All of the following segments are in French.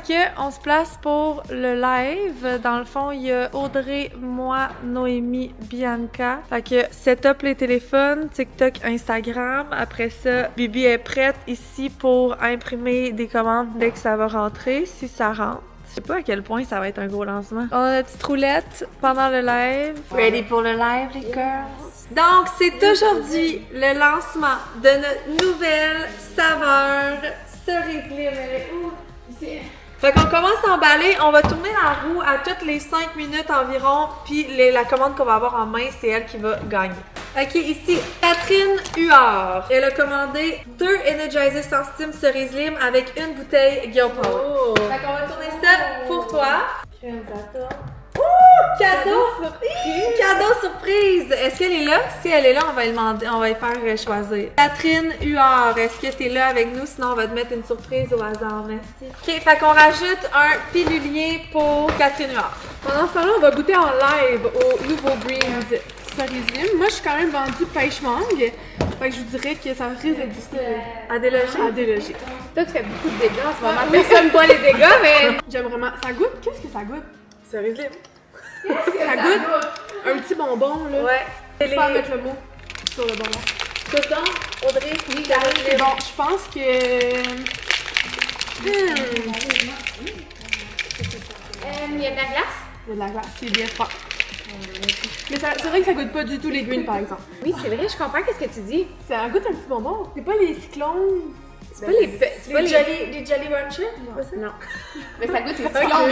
que on se place pour le live. Dans le fond, il y a Audrey, moi, Noémie, Bianca. Fait que setup les téléphones, TikTok, Instagram. Après ça, Bibi est prête ici pour imprimer des commandes dès que ça va rentrer, si ça rentre. Je sais pas à quel point ça va être un gros lancement. On a notre petite roulette pendant le live. Ready pour le live, les girls? Donc, c'est aujourd'hui le lancement de notre nouvelle saveur cerise lime. Elle est où? Ici. Fait qu'on commence à emballer, on va tourner la roue à toutes les 5 minutes environ, puis la commande qu'on va avoir en main, c'est elle qui va gagner. Ok, ici, Catherine Huard. Elle a commandé 2 Energizer sans steam cerise lime avec une bouteille Girl Power. Oh. Fait qu'on va tourner ça pour toi. Oh! Cadeau surprise! Cadeau surprise! Est-ce qu'elle est là? Si elle est là, on va lui demander, on va lui faire choisir. Catherine Huard, est-ce que tu es là avec nous? Sinon, on va te mettre une surprise au hasard. Merci. Ok, fait qu'on rajoute un pilulier pour Catherine Huard. Pendant ce temps-là, on va goûter en live au nouveau Breeze cerise lime. Moi, je suis quand même vendue pêche mangue. Fait que je vous dirais que ça risque d'être difficile À déloger? À déloger. Toi, tu fais beaucoup de dégâts en ce moment. Personne voit les dégâts, mais j'aime vraiment. Ça goûte? Qu'est-ce que ça goûte? Cerise lime. Ça goûte un petit bonbon, là. Ouais. Je peux pas mettre le mot sur le bonbon. Tout donc, Audrey? Oui, c'est bon. Je pense que... Il y a de la glace? Il y a de la glace, c'est bien fort. Mais c'est vrai que ça goûte pas du tout les green, par exemple. Oui, c'est vrai, je comprends qu'est-ce que tu dis. Ça goûte un petit bonbon. C'est pas les cyclones. C'est pas les Jolly Ranchers? Non. Mais ça goûte les cyclones.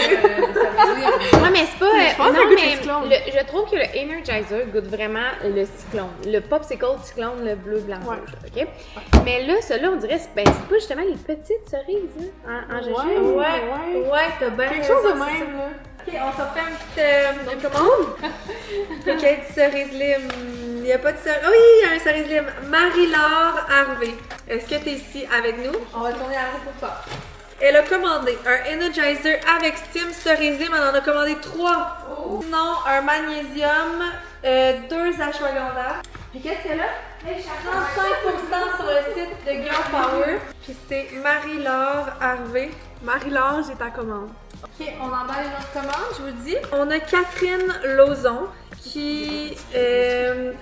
Ouais, mais c'est pas. Je pense que ça goûte les cyclones. Je trouve que le Energizer goûte vraiment le cyclone. Le popsicle cyclone, le bleu, blanc, rouge. OK? Mais là, celui-là, on dirait, c'est pas justement les petites cerises, hein, en jujube. Ouais, t'as bien quelque chose de même, là. Ok, on s'en fait une petite commande. Ok, du cerise lime. Il n'y a pas de cerise. Oui, il y a un cerise lime. Marie-Laure Harvey. Est-ce que tu es ici avec nous? On va tourner la roue pour toi. Elle a commandé un Energizer avec steam cerise lime. Elle en a commandé 3. Oh. Non, un magnésium, 2 ashwagandha. Puis qu'est-ce qu'elle a? 35% sur le site de Girl Power. Puis c'est Marie-Laure Harvey. Marie-Laure, j'ai ta commande. Ok, on emballe une autre commande, je vous dis. On a Catherine Lauzon qui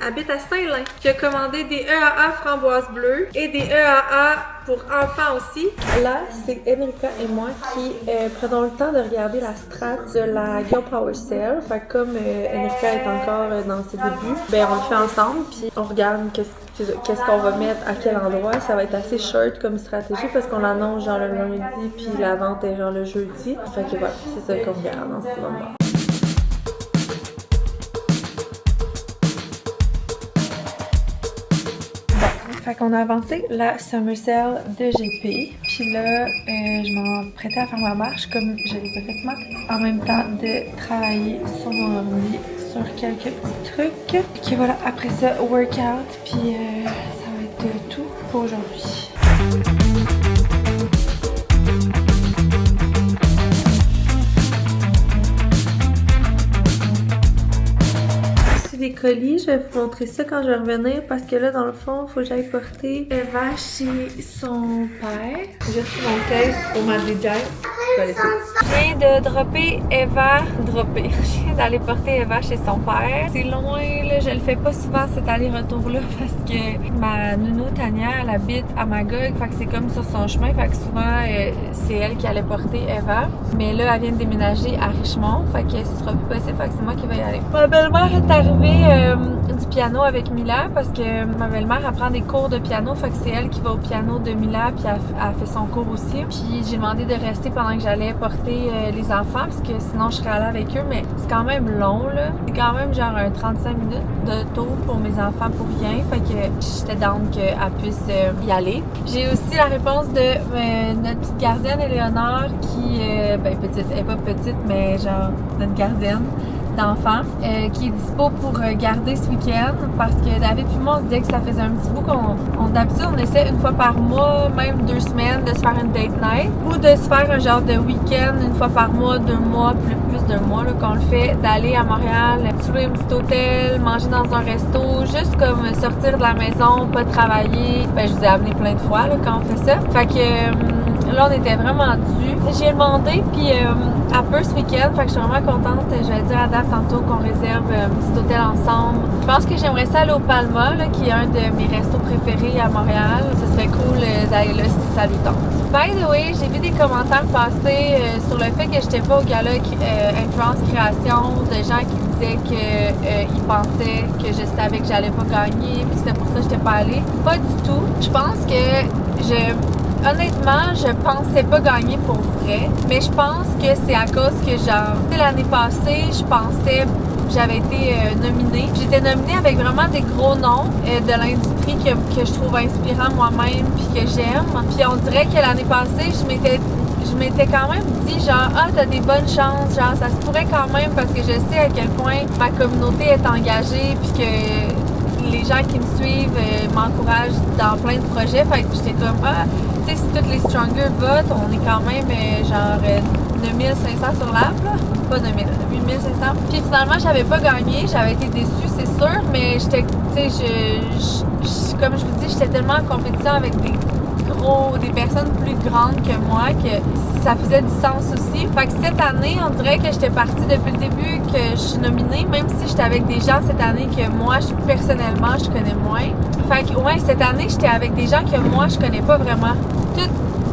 habite à Saint-Lin, qui a commandé des EAA framboise bleue et des EAA pour enfants aussi. Là, c'est Enrica et moi qui prenons le temps de regarder la strat de la Girl Power Sale. Fait que comme Enrica est encore dans ses débuts, ben on le fait ensemble puis on regarde qu'est-ce qu'on va mettre à quel endroit. Ça va être assez short comme stratégie parce qu'on l'annonce genre le lundi puis la vente est genre le jeudi. Fait que voilà, c'est ça qu'on regarde en ce moment. Fait qu'on a avancé la Summer Sale de GP. Puis là, je m'en prêtais à faire ma marche comme j'avais pas fait ma en même temps de travailler sur mon ordi sur quelques petits trucs. Puis voilà, après ça, workout. Puis ça va être tout pour aujourd'hui. Des colis, je vais vous montrer ça quand je vais revenir parce que là dans le fond, il faut que j'aille porter Eva chez son père. J'ai reçu mon caisse pour ma DJ. Je viens de dropper Eva. Je viens d'aller porter Eva chez son père. C'est loin, là, je le fais pas souvent cet aller-retour-là parce que ma nounou Tania, elle habite à Magog, fait que c'est comme sur son chemin, fait que souvent c'est elle qui allait porter Eva. Mais là, elle vient de déménager à Richmond, fait que ce sera plus possible, fait que c'est moi qui vais y aller. Ma belle-mère est arrivée du piano avec Mila parce que ma belle-mère apprend des cours de piano, fait que c'est elle qui va au piano de Mila puis elle fait son cours aussi. Puis j'ai demandé de rester pendant que j'allais porter les enfants parce que sinon je serais allée avec eux, mais c'est quand même long là. C'est quand même genre un 35 minutes de tour pour mes enfants pour rien, fait que j'étais down qu'elle puisse y aller. J'ai aussi la réponse de notre petite gardienne Éléonore qui, petite, elle est pas petite mais genre notre gardienne d'enfants qui est dispo pour garder ce week-end parce que David et moi on se disait que ça faisait un petit bout d'habitude on essaie une fois par mois, même 2 semaines de se faire une date night ou de se faire un genre de week-end une fois par mois, 2 mois, plus d'un mois là, qu'on le fait, d'aller à Montréal, trouver un petit hôtel, manger dans un resto, juste comme sortir de la maison, pas travailler. Je vous ai amené plein de fois là, quand on fait ça. Fait que là on était vraiment dû. J'ai demandé, puis à peu ce week-end, fait que je suis vraiment contente. Je vais dire à Dave tantôt qu'on réserve un petit hôtel ensemble. Je pense que j'aimerais ça aller au Palma, là, qui est un de mes restos préférés à Montréal. Ce serait cool d'aller là si ça lui tente. By the way, j'ai vu des commentaires passer sur le fait que j'étais pas au gala Influence Création, de gens qui disaient qu'ils pensaient que je savais que j'allais pas gagner, puis c'était pour ça que j'étais pas allée. Pas du tout. Je pense que honnêtement, je pensais pas gagner pour vrai, mais je pense que c'est à cause que genre, l'année passée, je pensais j'avais été nominée. J'étais nominée avec vraiment des gros noms de l'industrie que je trouve inspirant moi-même puis que j'aime. Puis on dirait que l'année passée, je m'étais quand même dit genre t'as des bonnes chances, genre ça se pourrait quand même parce que je sais à quel point ma communauté est engagée puis que les gens qui me suivent m'encouragent dans plein de projets. Fait que j'étais comme tu sais, si toutes les Stronger votent, on est quand même genre 9500 sur l'app, là. Pas 9000, 8500. Puis finalement, j'avais pas gagné, j'avais été déçue, c'est sûr, mais j'étais, tu sais, comme je vous dis, j'étais tellement en compétition avec des personnes plus grandes que moi que ça faisait du sens aussi. Fait que cette année, on dirait que j'étais partie depuis le début que je suis nominée, même si j'étais avec des gens cette année que moi, personnellement, je connais moins. Fait que, ouais, cette année, j'étais avec des gens que moi, je connais pas vraiment.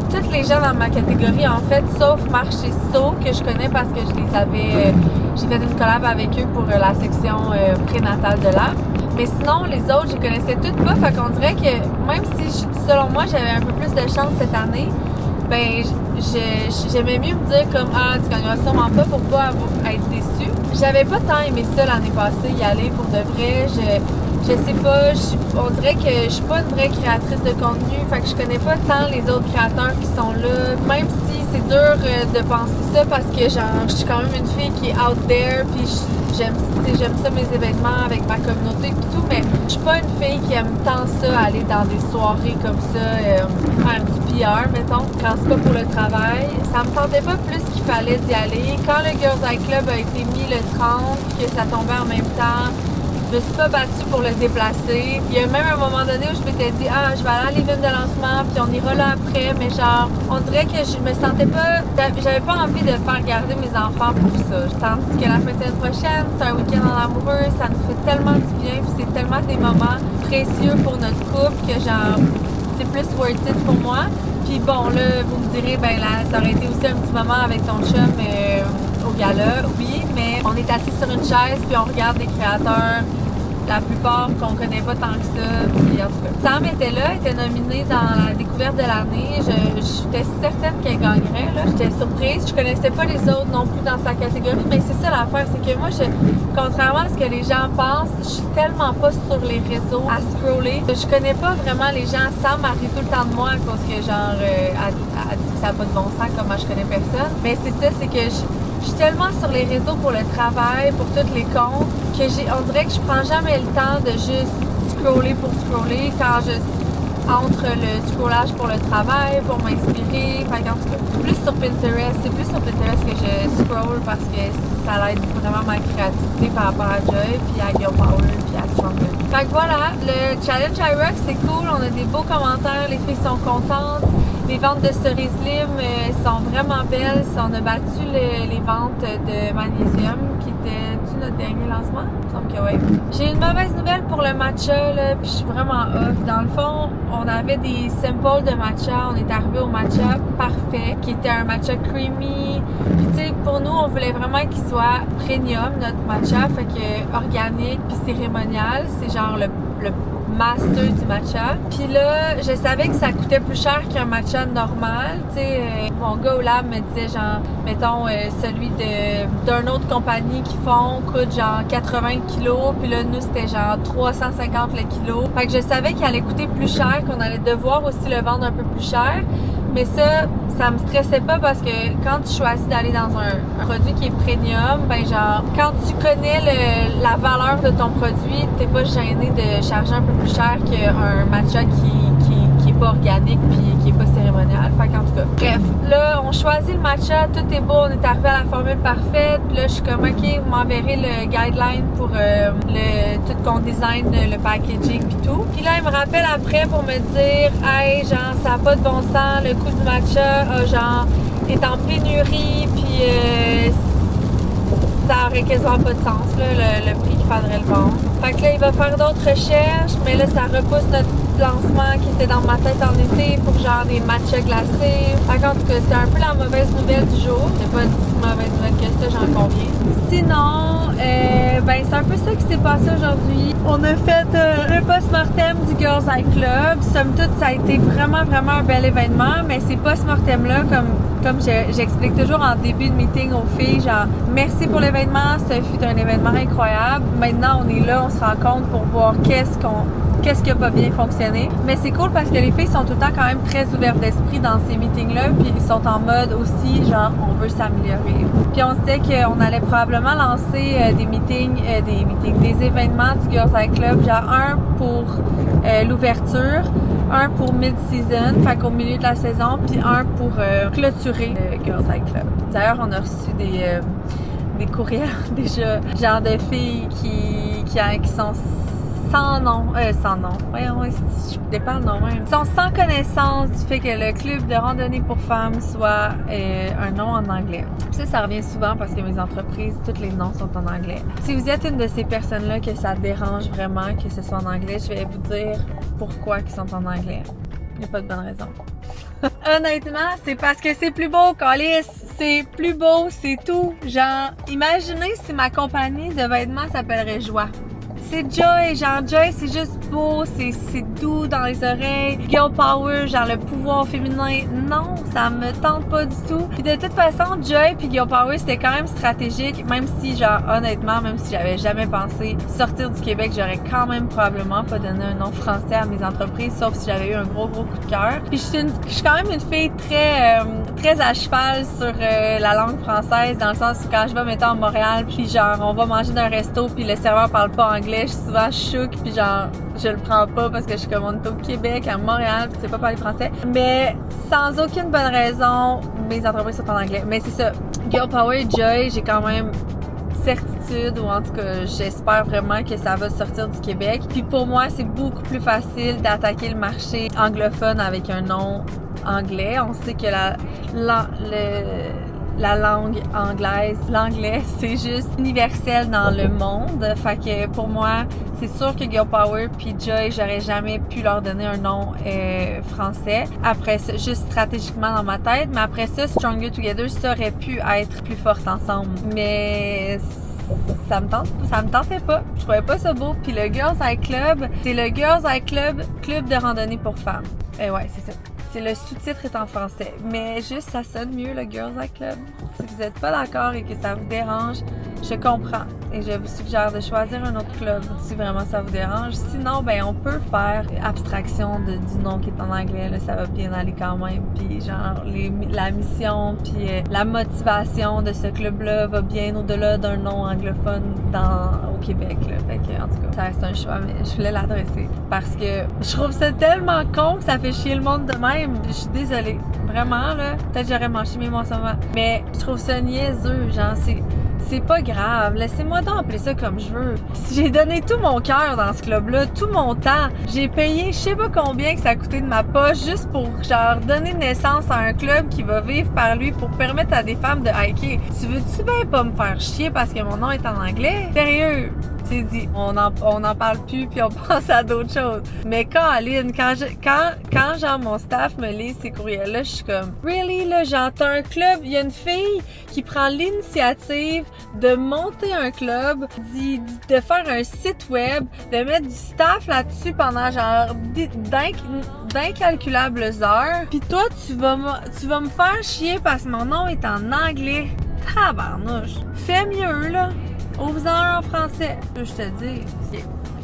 Toutes les gens dans ma catégorie, en fait, sauf Marche et So, que je connais parce que je les avais... j'ai fait une collab avec eux pour la section prénatale de l'app. Mais sinon, les autres, je les connaissais toutes pas. Fait qu'on dirait que même si, selon moi, j'avais un peu plus de chance cette année, ben j'aimais mieux me dire comme tu gagneras sûrement pas pour pas être déçue. J'avais pas tant aimé ça l'année passée, y aller pour de vrai. Je sais pas, on dirait que je suis pas une vraie créatrice de contenu, fait que je connais pas tant les autres créateurs qui sont là, même si c'est dur de penser ça parce que genre je suis quand même une fille qui est out there, puis j'aime ça mes événements avec ma communauté et tout, mais je suis pas une fille qui aime tant ça, aller dans des soirées comme ça, faire du PR, mettons, quand c'est pas pour le travail. Ça me tentait pas plus qu'il fallait d'y aller. Quand le Girls Eye Club a été mis le 30, que ça tombait en même temps, je me suis pas battue pour le déplacer. Il y a même un moment donné où je m'étais dit je vais aller à l'event de lancement puis on ira là après, mais genre on dirait que je me sentais pas, j'avais pas envie de faire garder mes enfants pour ça. Tandis que la fin de semaine prochaine, c'est un week-end en amoureux, ça nous fait tellement du bien puis c'est tellement des moments précieux pour notre couple que genre c'est plus worth it pour moi. Puis bon là, vous me direz ben là, ça aurait été aussi un petit moment avec ton chum au gala, oui, mais on est assis sur une chaise puis on regarde des créateurs, la plupart qu'on connaît pas tant que ça. Puis en tout cas, Sam était là, était nominée dans la découverte de l'année. J'étais certaine qu'elle gagnerait, là. J'étais surprise. Je connaissais pas les autres non plus dans sa catégorie, mais c'est ça l'affaire, c'est que moi, contrairement à ce que les gens pensent, je suis tellement pas sur les réseaux à scroller. Je connais pas vraiment les gens. Sam arrive tout le temps de moi à cause que genre, elle dit que ça n'a pas de bon sens, comme moi je connais personne. Mais c'est ça, c'est que je suis tellement sur les réseaux pour le travail, pour tous les comptes, que on dirait que je prends jamais le temps de juste scroller pour scroller quand entre le scrollage pour le travail, pour m'inspirer. Fait qu'en tout cas, plus sur Pinterest. C'est plus sur Pinterest que je scroll parce que ça aide vraiment ma créativité par rapport à Joy, puis à Girl Power, puis à Stronger. Fait que voilà, le challenge iRock, c'est cool. On a des beaux commentaires, les filles sont contentes. Les ventes de Cerise Lim sont vraiment belles. On a battu les ventes de Magnésium, qui était notre dernier lancement? Il me semble que oui. J'ai une mauvaise nouvelle pour le matcha, là, puis je suis vraiment off. Dans le fond, on avait des samples de matcha. On est arrivé au matcha parfait, qui était un matcha creamy. Puis tu sais, pour nous, on voulait vraiment qu'il soit premium, notre matcha, fait que organique puis cérémonial. C'est genre le master du matcha. Puis là, je savais que ça coûtait plus cher qu'un matcha normal. Tu sais, mon gars au lab me disait genre, mettons, celui d'une autre compagnie qui font coûte genre 80 kilos. Puis là, nous, c'était genre 350 le kilo. Fait que je savais qu'il allait coûter plus cher, qu'on allait devoir aussi le vendre un peu plus cher. Mais ça me stressait pas parce que quand tu choisis d'aller dans un produit qui est premium, ben genre, quand tu connais la valeur de ton produit, t'es pas gêné de charger un peu plus cher qu'un matcha qui est pas organique puis qui est pas cérémonial. Fait qu'en tout cas, bref, là, on choisit le matcha, tout est beau, on est arrivé à la formule parfaite. Là, je suis comme, ok, vous m'enverrez le guideline pour tout qu'on design, le packaging puis tout. Puis là, il me rappelle après pour me dire, hey, genre, ça a pas de bon sens, le coût du matcha a genre est en pénurie, puis ça aurait quasiment pas de sens, là, le prix qu'il faudrait le vendre. Fait que là, il va faire d'autres recherches, mais là, ça repousse notre lancement qui était dans ma tête en été pour genre des matchas glacés. Fait qu'en tout cas, c'était un peu la mauvaise nouvelle du jour. C'est pas si mauvaise nouvelle que ça, j'en conviens. Sinon, ben c'est un peu ça qui s'est passé aujourd'hui. On a fait le post-mortem du Girls Eye Club. Somme toute, ça a été vraiment un bel événement, mais ces post-mortem-là, comme j'explique toujours en début de meeting aux filles, genre merci pour l'événement, ça fut un événement incroyable. Maintenant, on est là, on se rencontre pour voir qu'est-ce qui a pas bien fonctionné. Mais c'est cool parce que les filles sont tout le temps quand même très ouvertes d'esprit dans ces meetings-là, puis ils sont en mode aussi, genre, on veut s'améliorer. Puis on se disait qu'on allait probablement lancer des événements du Girls Eye Club, genre un pour l'ouverture, un pour mid-season, fait qu'au milieu de la saison, puis un pour clôturer le Girls Eye Club. D'ailleurs, on a reçu des courriels déjà, genre de filles qui sont sans nom. Voyons, je dépends le nom même. Ils sont sans connaissance du fait que le club de randonnée pour femmes soit un nom en anglais. Puis ça revient souvent parce que mes entreprises, tous les noms sont en anglais. Si vous êtes une de ces personnes-là que ça dérange vraiment que ce soit en anglais, je vais vous dire pourquoi ils sont en anglais. Il n'y a pas de bonne raison. Honnêtement, c'est parce que c'est plus beau, Calice. C'est plus beau, c'est tout. Genre, imaginez si ma compagnie de vêtements s'appellerait Joie. C'est Joy, genre Joy, c'est juste beau, c'est doux dans les oreilles. Girl Power, genre le pouvoir féminin. Non, ça me tente pas du tout. Puis de toute façon, Joy puis Girl Power, c'était quand même stratégique, même si, genre, honnêtement, même si j'avais jamais pensé sortir du Québec, j'aurais quand même probablement pas donné un nom français à mes entreprises, sauf si j'avais eu un gros coup de cœur. Puis je suis quand même une fille très à cheval sur la langue française, dans le sens où quand je vais, mettons, à Montréal, puis genre, on va manger dans un resto, puis le serveur parle pas anglais, je suis souvent chouk, puis genre, je le prends pas parce que je suis comme on est au Québec, à Montréal, puis tu sais pas parler français. Mais sans aucune bonne raison, mes entreprises sont en anglais. Mais c'est ça, Girl Power et Joy, j'ai quand même certitude, ou en tout cas, j'espère vraiment que ça va sortir du Québec. Puis pour moi, c'est beaucoup plus facile d'attaquer le marché anglophone avec un nom anglais. On sait que la langue anglaise, l'anglais, c'est juste universel dans le monde. Fait que pour moi, c'est sûr que Girl Power puis Joy, j'aurais jamais pu leur donner un nom français. Après ça, juste stratégiquement dans ma tête, mais après ça, Stronger Together, ça aurait pu être plus forte ensemble. Mais ça me tentait pas. Je trouvais pas ça beau. Puis le Girls Eye Club, c'est le Girls Eye Club, club de randonnée pour femmes. Ouais, c'est ça. Le sous-titre est en français, mais juste ça sonne mieux le Girls Eye Club. Si vous n'êtes pas d'accord et que ça vous dérange, je comprends et je vous suggère de choisir un autre club si vraiment ça vous dérange. Sinon, ben on peut faire abstraction du nom qui est en anglais, là, ça va bien aller quand même. Puis genre la mission puis la motivation de ce club-là va bien au-delà d'un nom anglophone au Québec. Là. Fait que, en tout cas, ça reste un choix, mais je voulais l'adresser parce que je trouve ça tellement con que ça fait chier le monde de même. Je suis désolée. Vraiment, là. Peut-être j'aurais mangé mes mots en ce moment. Mais je trouve ça niaiseux. Genre, c'est pas grave. Laissez-moi donc appeler ça comme je veux. J'ai donné tout mon cœur dans ce club-là, tout mon temps. J'ai payé je sais pas combien que ça a coûté de ma poche juste pour, genre, donner naissance à un club qui va vivre par lui pour permettre à des femmes de hiker. Tu veux-tu bien pas me faire chier parce que mon nom est en anglais? Sérieux? C'est dit, on en parle plus puis on pense à d'autres choses. Mais Caroline, quand genre mon staff me lit ces courriels-là, je suis comme, really, là, j'entends un club, il y a une fille qui prend l'initiative de monter un club, de faire un site web, de mettre du staff là-dessus pendant genre d'incalculables heures. Puis toi, tu vas me faire chier parce que mon nom est en anglais. Tabarnouche. Fais mieux, là. Ouvre-en en français. Je te dis, je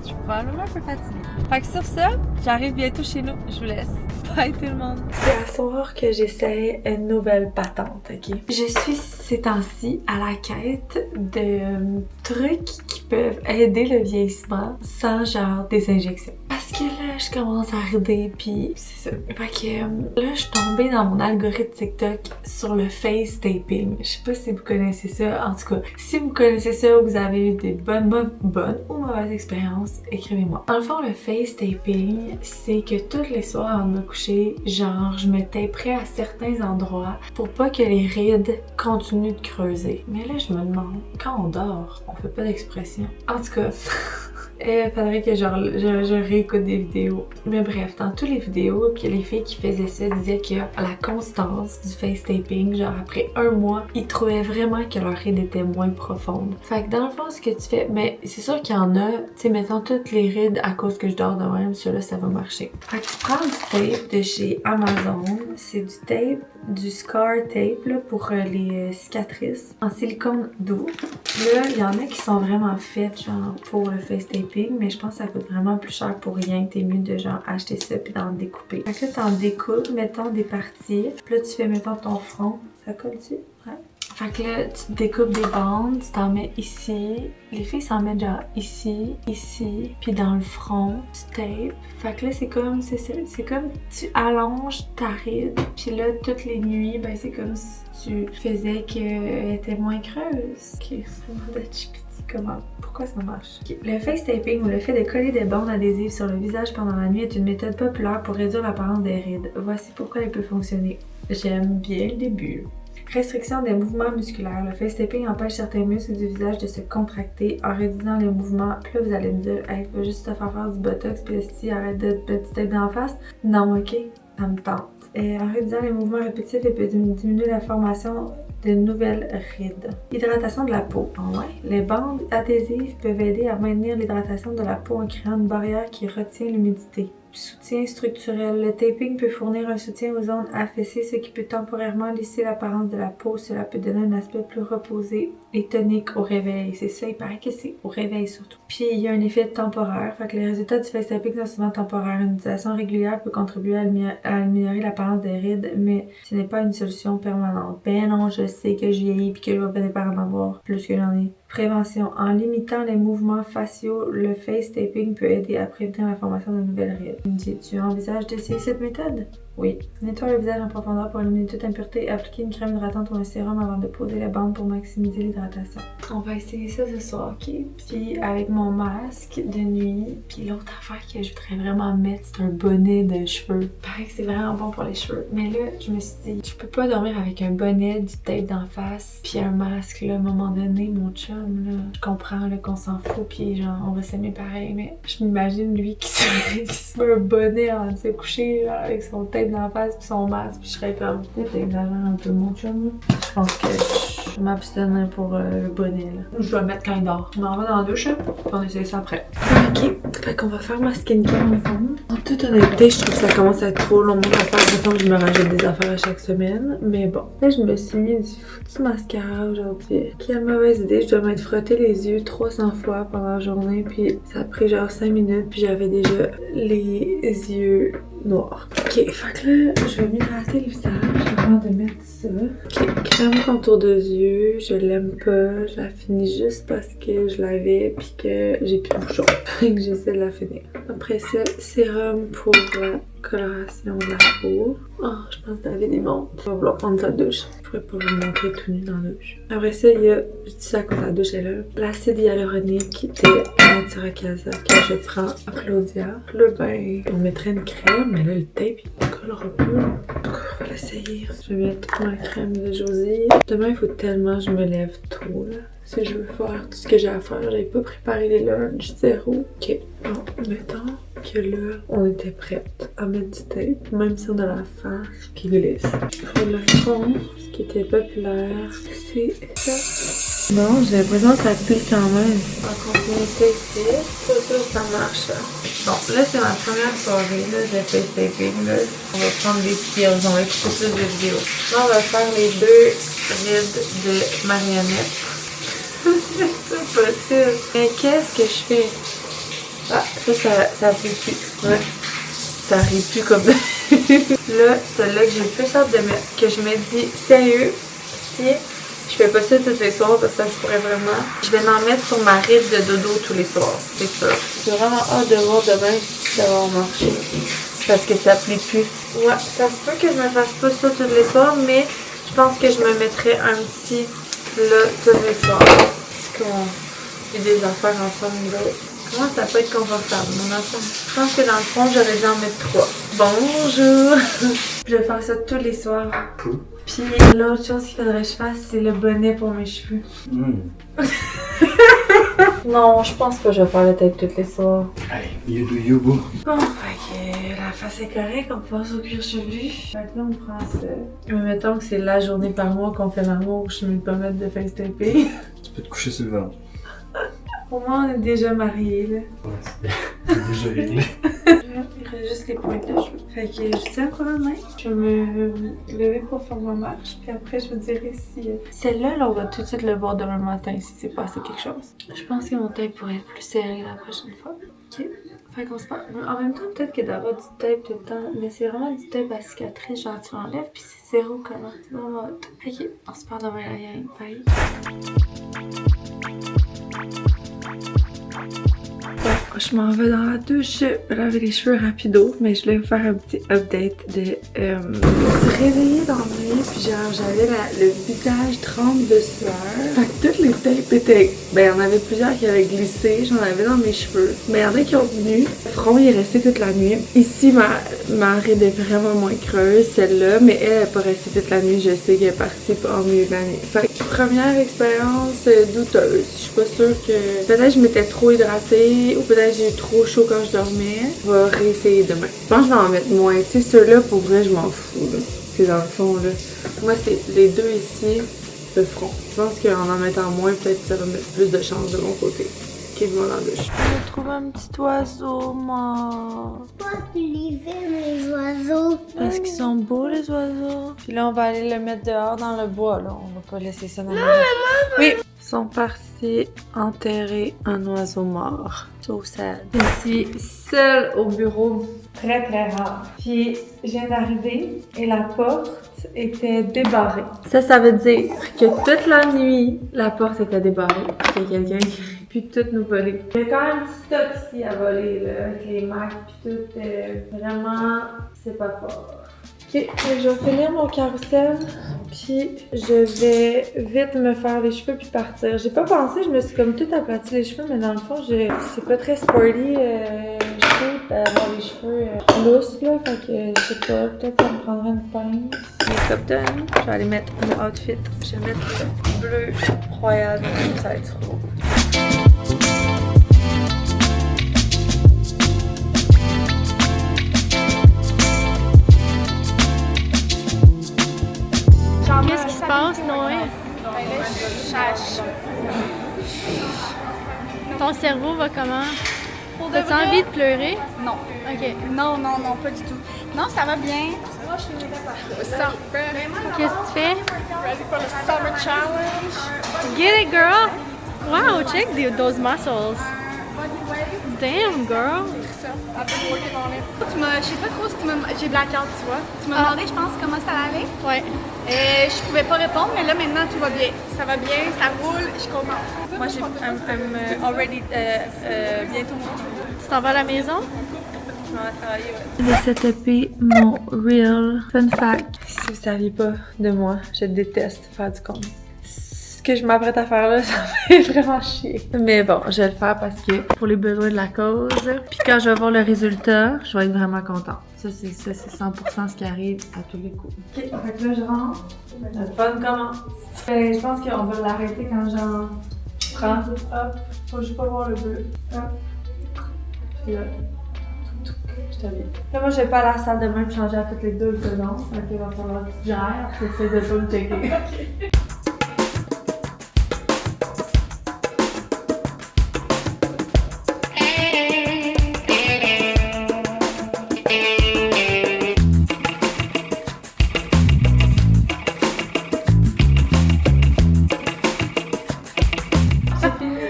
suis probablement un peu fatiguée. Fait que sur ça, j'arrive bientôt chez nous. Je vous laisse. Bye tout le monde. C'est à soir que j'essaie une nouvelle patente, ok? Je suis ces temps-ci à la quête de trucs qui peuvent aider le vieillissement sans genre des injections. Parce parce que là, je commence à rider, pis c'est ça. Fait que là, je suis tombée dans mon algorithme TikTok sur le face taping. Je sais pas si vous connaissez ça. En tout cas, si vous connaissez ça ou vous avez eu des bonnes ou mauvaises expériences, écrivez-moi. Dans le fond, le face taping, c'est que tous les soirs avant de me coucher, genre, je me taperais à certains endroits pour pas que les rides continuent de creuser. Mais là, je me demande, quand on dort, on fait pas d'expression. En tout cas... Il faudrait que je réécoute des vidéos. Mais bref, dans toutes les vidéos, puis les filles qui faisaient ça disaient que la constance du face taping, genre après 1 mois, ils trouvaient vraiment que leur ride était moins profonde. Fait que dans le fond, ce que tu fais, mais c'est sûr qu'il y en a, tu sais, mettons toutes les rides à cause que je dors de même, ceux-là, ça va marcher. Fait que tu prends du tape de chez Amazon, c'est du tape, du scar tape là, pour les cicatrices en silicone doux. Là, il y en a qui sont vraiment faites genre pour le face taping, mais je pense que ça coûte vraiment plus cher pour rien. T'es mieux de genre acheter ça puis d'en découper. Fait que là, t'en découpes, mettons des parties. Puis là, tu fais mettons ton front. Ça colle-tu? Ouais. Fait que là, tu découpes des bandes, tu t'en mets ici. Les filles s'en mettent genre ici, puis dans le front, tu tapes. Fait que là, c'est comme tu allonges ta ride, puis là, toutes les nuits, ben c'est comme si tu faisais qu'elle était moins creuse. Ok, c'est de chiquiti. Comment? Pourquoi ça marche? Okay. Le face taping ou le fait de coller des bandes adhésives sur le visage pendant la nuit est une méthode populaire pour réduire l'apparence des rides. Voici pourquoi elle peut fonctionner. J'aime bien le début. Restriction des mouvements musculaires. Le face taping empêche certains muscles du visage de se contracter en réduisant les mouvements. Puis là, vous allez me dire, hey, faut juste te faire du botox, puis si arrête de te taper d'en face. Non, ok, ça me tente. En réduisant les mouvements répétitifs, elle peut diminuer la formation de nouvelles rides. Hydratation de la peau. Oh ouais. Les bandes adhésives peuvent aider à maintenir l'hydratation de la peau en créant une barrière qui retient l'humidité. Soutien structurel. Le taping peut fournir un soutien aux zones affaissées, ce qui peut temporairement lisser l'apparence de la peau. Cela peut donner un aspect plus reposé et tonique au réveil. C'est ça, il paraît que c'est au réveil surtout. Puis il y a un effet temporaire. Fait que les résultats du face taping sont souvent temporaires. Une utilisation régulière peut contribuer à améliorer l'apparence des rides, mais ce n'est pas une solution permanente. Ben non, je sais que je vieillis puis que je vais finir par en avoir plus que j'en ai. Prévention. En limitant les mouvements faciaux, le face taping peut aider à prévenir la formation de nouvelles rides. Tu envisages d'essayer cette méthode? Oui. Nettoie le visage en profondeur pour éliminer toute impureté et appliquer une crème hydratante ou un sérum avant de poser la bande pour maximiser l'hydratation. On va essayer ça ce soir, ok? Puis avec mon masque de nuit, puis l'autre affaire que je voudrais vraiment mettre, c'est un bonnet de cheveux. Pareil que c'est vraiment bon pour les cheveux. Mais là, je me suis dit, je peux pas dormir avec un bonnet, du tape d'en face, puis un masque, là, à un moment donné, mon chum, là. Je comprends, là, qu'on s'en fout, puis genre, on va s'aimer pareil, mais je m'imagine lui qui se met un bonnet en se coucher, genre, avec son tape d'en face puis son masque, puis je serais comme t'exagères un peu mon chum. Je pense que je m'abstiendrai pour le bonnet là. Je vais le mettre quand il dort. Je m'en vais dans la douche puis on essaye ça après. Ok, fait qu'on va faire ma skincare ensemble. En toute honnêteté, je trouve que ça commence à être trop long à faire. De toute façon, je me rajoute des affaires à chaque semaine. Mais bon, là je me suis mis du foutu mascara aujourd'hui. Quelle mauvaise idée, je dois m'être frotté les yeux 300 fois pendant la journée, puis ça a pris genre 5 minutes, puis j'avais déjà les yeux noirs. Ok, fait que là, je vais m'hydrater le visage avant de mettre ça. Ok, crème contour de yeux, je l'aime pas, je la finis juste parce que je l'avais pis que j'ai plus de bouchon. Fait que j'essaie de la finir. Après ça, sérum pour la coloration de la peau. Oh, je pense que David il monte. On va vouloir prendre sa douche. Je pourrais pas vous montrer tout nu dans la douche. Après ça, il y a, je dis ça quand la douche est là, l'acide hyaluronique de Natura-Casa que je prends à Claudia. Là, ben, on mettrait une crème, mais là, le tape, il collera plus. Donc, on va l'essayer. Je vais mettre ma crème de Josie. Demain, il faut tellement que je me lève tôt, là. Si je veux faire tout ce que j'ai à faire, j'avais pas préparé les lunchs, zéro. Ok, bon, mettons que là, on était prête à mettre du tape, même si on a la face qui glisse. Pour le fond, ce qui était populaire, c'est ça. Bon, j'ai l'impression que ça pue quand même. On va continuer ça ici. Ça marche. Bon, là, c'est ma première soirée là, de face taping. Là. On va prendre des skills, on va écouter plus de vidéos. Là, on va faire les 2 rides de marionnette. C'est possible. Mais qu'est-ce que je fais? Ah, ça pue plus. Ouais. Ça arrive plus comme ça. Là, celle-là que j'ai le plus hâte de mettre, que je me dis, sérieux, si je fais pas ça tous les soirs parce que ça se pourrait vraiment, je vais en mettre sur ma ride de dodo tous les soirs, c'est sûr. J'ai vraiment hâte de voir demain d'avoir marché. Parce que ça plie plus. Ouais, ça se peut que je me fasse pas ça tous les soirs, mais je pense que je me mettrai un petit là tous les soirs. Quand j'ai des affaires ensemble là. Comment ça peut être confortable, mon enfant? Je pense que dans le fond, j'aurais dû en mettre 3. Bonjour! Je vais faire ça tous les soirs. Cool. Puis l'autre chose qu'il faudrait que je fasse, c'est le bonnet pour mes cheveux. Non, je pense pas que je vais faire la tête tous les soirs. Hey, you do you, boo. Bon, fait que la face est correcte, on passe au cuir chevelu. Fait que là, on prend ça. Mais mettons que c'est la journée par mois qu'on fait l'amour, je me pas mettre de face tapée. Tu peux te coucher sur le ventre. Au moins, on est déjà mariés, là. Ouais, c'est déjà réglé. Il reste juste les pointes de cheveux. Fait que je tiens encore la main. Je vais me lever pour faire ma marche. Puis après, je vous dirai si... Celle-là, là, on va tout de suite le voir demain matin si c'est passé quelque chose. Je pense que mon tape pourrait être plus serré la prochaine fois. Ok. Fait qu'on se parle. En même temps, peut-être que d'avoir du tape tout le temps. Mais c'est vraiment du tape à cicatrice. Genre, tu l'enlèves puis c'est zéro comment. C'est vraiment hot. Ok. On se parle demain, la gang. Bye. Bon, je m'en vais dans la douche, laver les cheveux rapido, mais je voulais vous faire un petit update de... Je me suis réveillée dans la nuit, puis genre j'avais le visage trempe de sueur. Fait que toutes les tapes étaient... Ben, il y en avait plusieurs qui avaient glissé, j'en avais dans mes cheveux. Mais il y en a qui ont tenu. Le front, il est resté toute la nuit. Ici, ma ride est vraiment moins creuse, celle-là, mais elle n'est pas restée toute la nuit. Je sais qu'elle est partie en milieu de la nuit. Fait que première expérience douteuse. Je suis pas sûre que... Peut-être que je m'étais trop hydratée, ou peut-être j'ai eu trop chaud quand je dormais. On va réessayer demain. Je pense que je vais en mettre moins. Tu sais, ceux-là, pour vrai, je m'en fous, là. C'est dans le fond, là. Moi, c'est les deux ici, le front. Je pense qu'en mettant moins, peut-être que ça va mettre plus de chance de mon côté. Ok, je vais dans la douche. J'ai trouvé un petit oiseau mort. Pourquoi tu les aimes, les oiseaux? Parce qu'ils sont beaux, les oiseaux. Puis là, on va aller le mettre dehors dans le bois, là. On va pas laisser ça dans le bois. Oui! Ils sont partis enterrer un oiseau mort. So sad. Je suis seule au bureau. Très, très rare. Puis, je viens d'arriver et la porte était débarrée. Ça veut dire que toute la nuit, la porte était débarrée. Il y a quelqu'un qui aurait pu tout nous voler. Il y a quand même un petit stock ici à voler, là, avec les Macs puis tout. Vraiment, c'est pas fort. Ok, je vais finir mon carrousel, puis je vais vite me faire les cheveux puis partir. J'ai pas pensé, je me suis comme tout aplati les cheveux, mais dans le fond, c'est pas très sporty, je trouve, d'avoir les cheveux lousses, là, fait que je sais pas, peut-être ça me prendrait une pince. Make-up done, je vais aller mettre mon outfit. Je vais mettre le bleu royal, ça va être trop. Qu'est-ce qui se passe, Noé? Ton cerveau va comment? T'as-tu envie de pleurer? Non. Ok. Non, pas du tout. Non, ça va bien. Qu'est-ce que tu fais? Ready for the summer challenge. Get it, girl! Wow, check those muscles. Damn, girl! I've been working on it. Je sais pas trop si j'ai blackout, tu vois. Tu m'as demandé, je pense, comment ça allait. Ouais. Je pouvais pas répondre, mais là, maintenant, tout va bien. Ça va bien, ça roule, je suis contente. Moi, I'm already bientôt mon Tu t'en vas à la maison? Je m'en vais travailler, ouais. Je vais setuper mon reel. Fun fact, si vous saviez pas de moi, je déteste faire du compte. Ce que je m'apprête à faire là, ça me fait vraiment chier. Mais bon, je vais le faire parce que pour les besoins de la cause. Puis quand je vais voir le résultat, je vais être vraiment contente. Ça, c'est 100% ce qui arrive à tous les coups. Ok, fait que là, je rentre. Le fun commence. Je pense qu'on va l'arrêter quand j'en prends. Hop, faut juste pas voir le bleu. Hop. Puis là. Je t'avais. Là, moi, je vais pas à la salle de bain pour changer à toutes les 2 secondes. Donc, il va falloir que tu gères. J'essaie de pas me checker.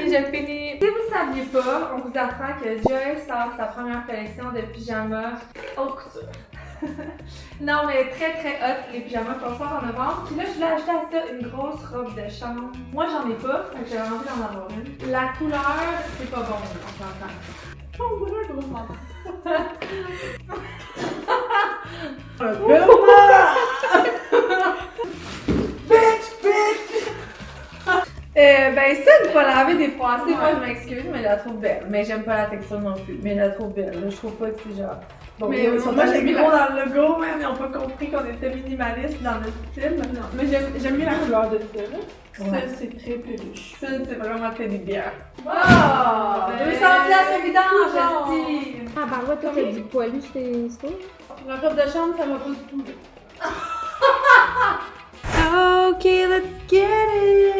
J'ai fini. Si vous ne saviez pas, on vous apprend que Joy sort sa première collection de pyjamas haute couture. Non, mais très très hot les pyjamas qu'on sort en novembre. Puis là, je voulais acheter à ça une grosse robe de chambre. Moi, j'en ai pas, donc j'ai envie d'en avoir une. La couleur, c'est pas bon, on s'entend. On dirait un gros menton. Ben ça, il faut laver des froissées. Moi, je m'excuse, mais je la trouve belle. Mais j'aime pas la texture non plus. Mais je la trouve belle. Je trouve pas que c'est genre... Bon, Mais ils sont moi, pas j'ai mis gros dans le logo, même. Ils ont pas compris qu'on était minimaliste dans notre style. Non, mais j'aime mieux la couleur de ça, là. Ouais. Ça, c'est très peluche. Ça, c'est vraiment teddy bear. Wow! 200 piastres évident, Jessie! Ah, bah ouais, toi, t'as du poilu sur tes histoires? Pour une robe de chambre, ça m'a pas du tout. Ok, let's get it!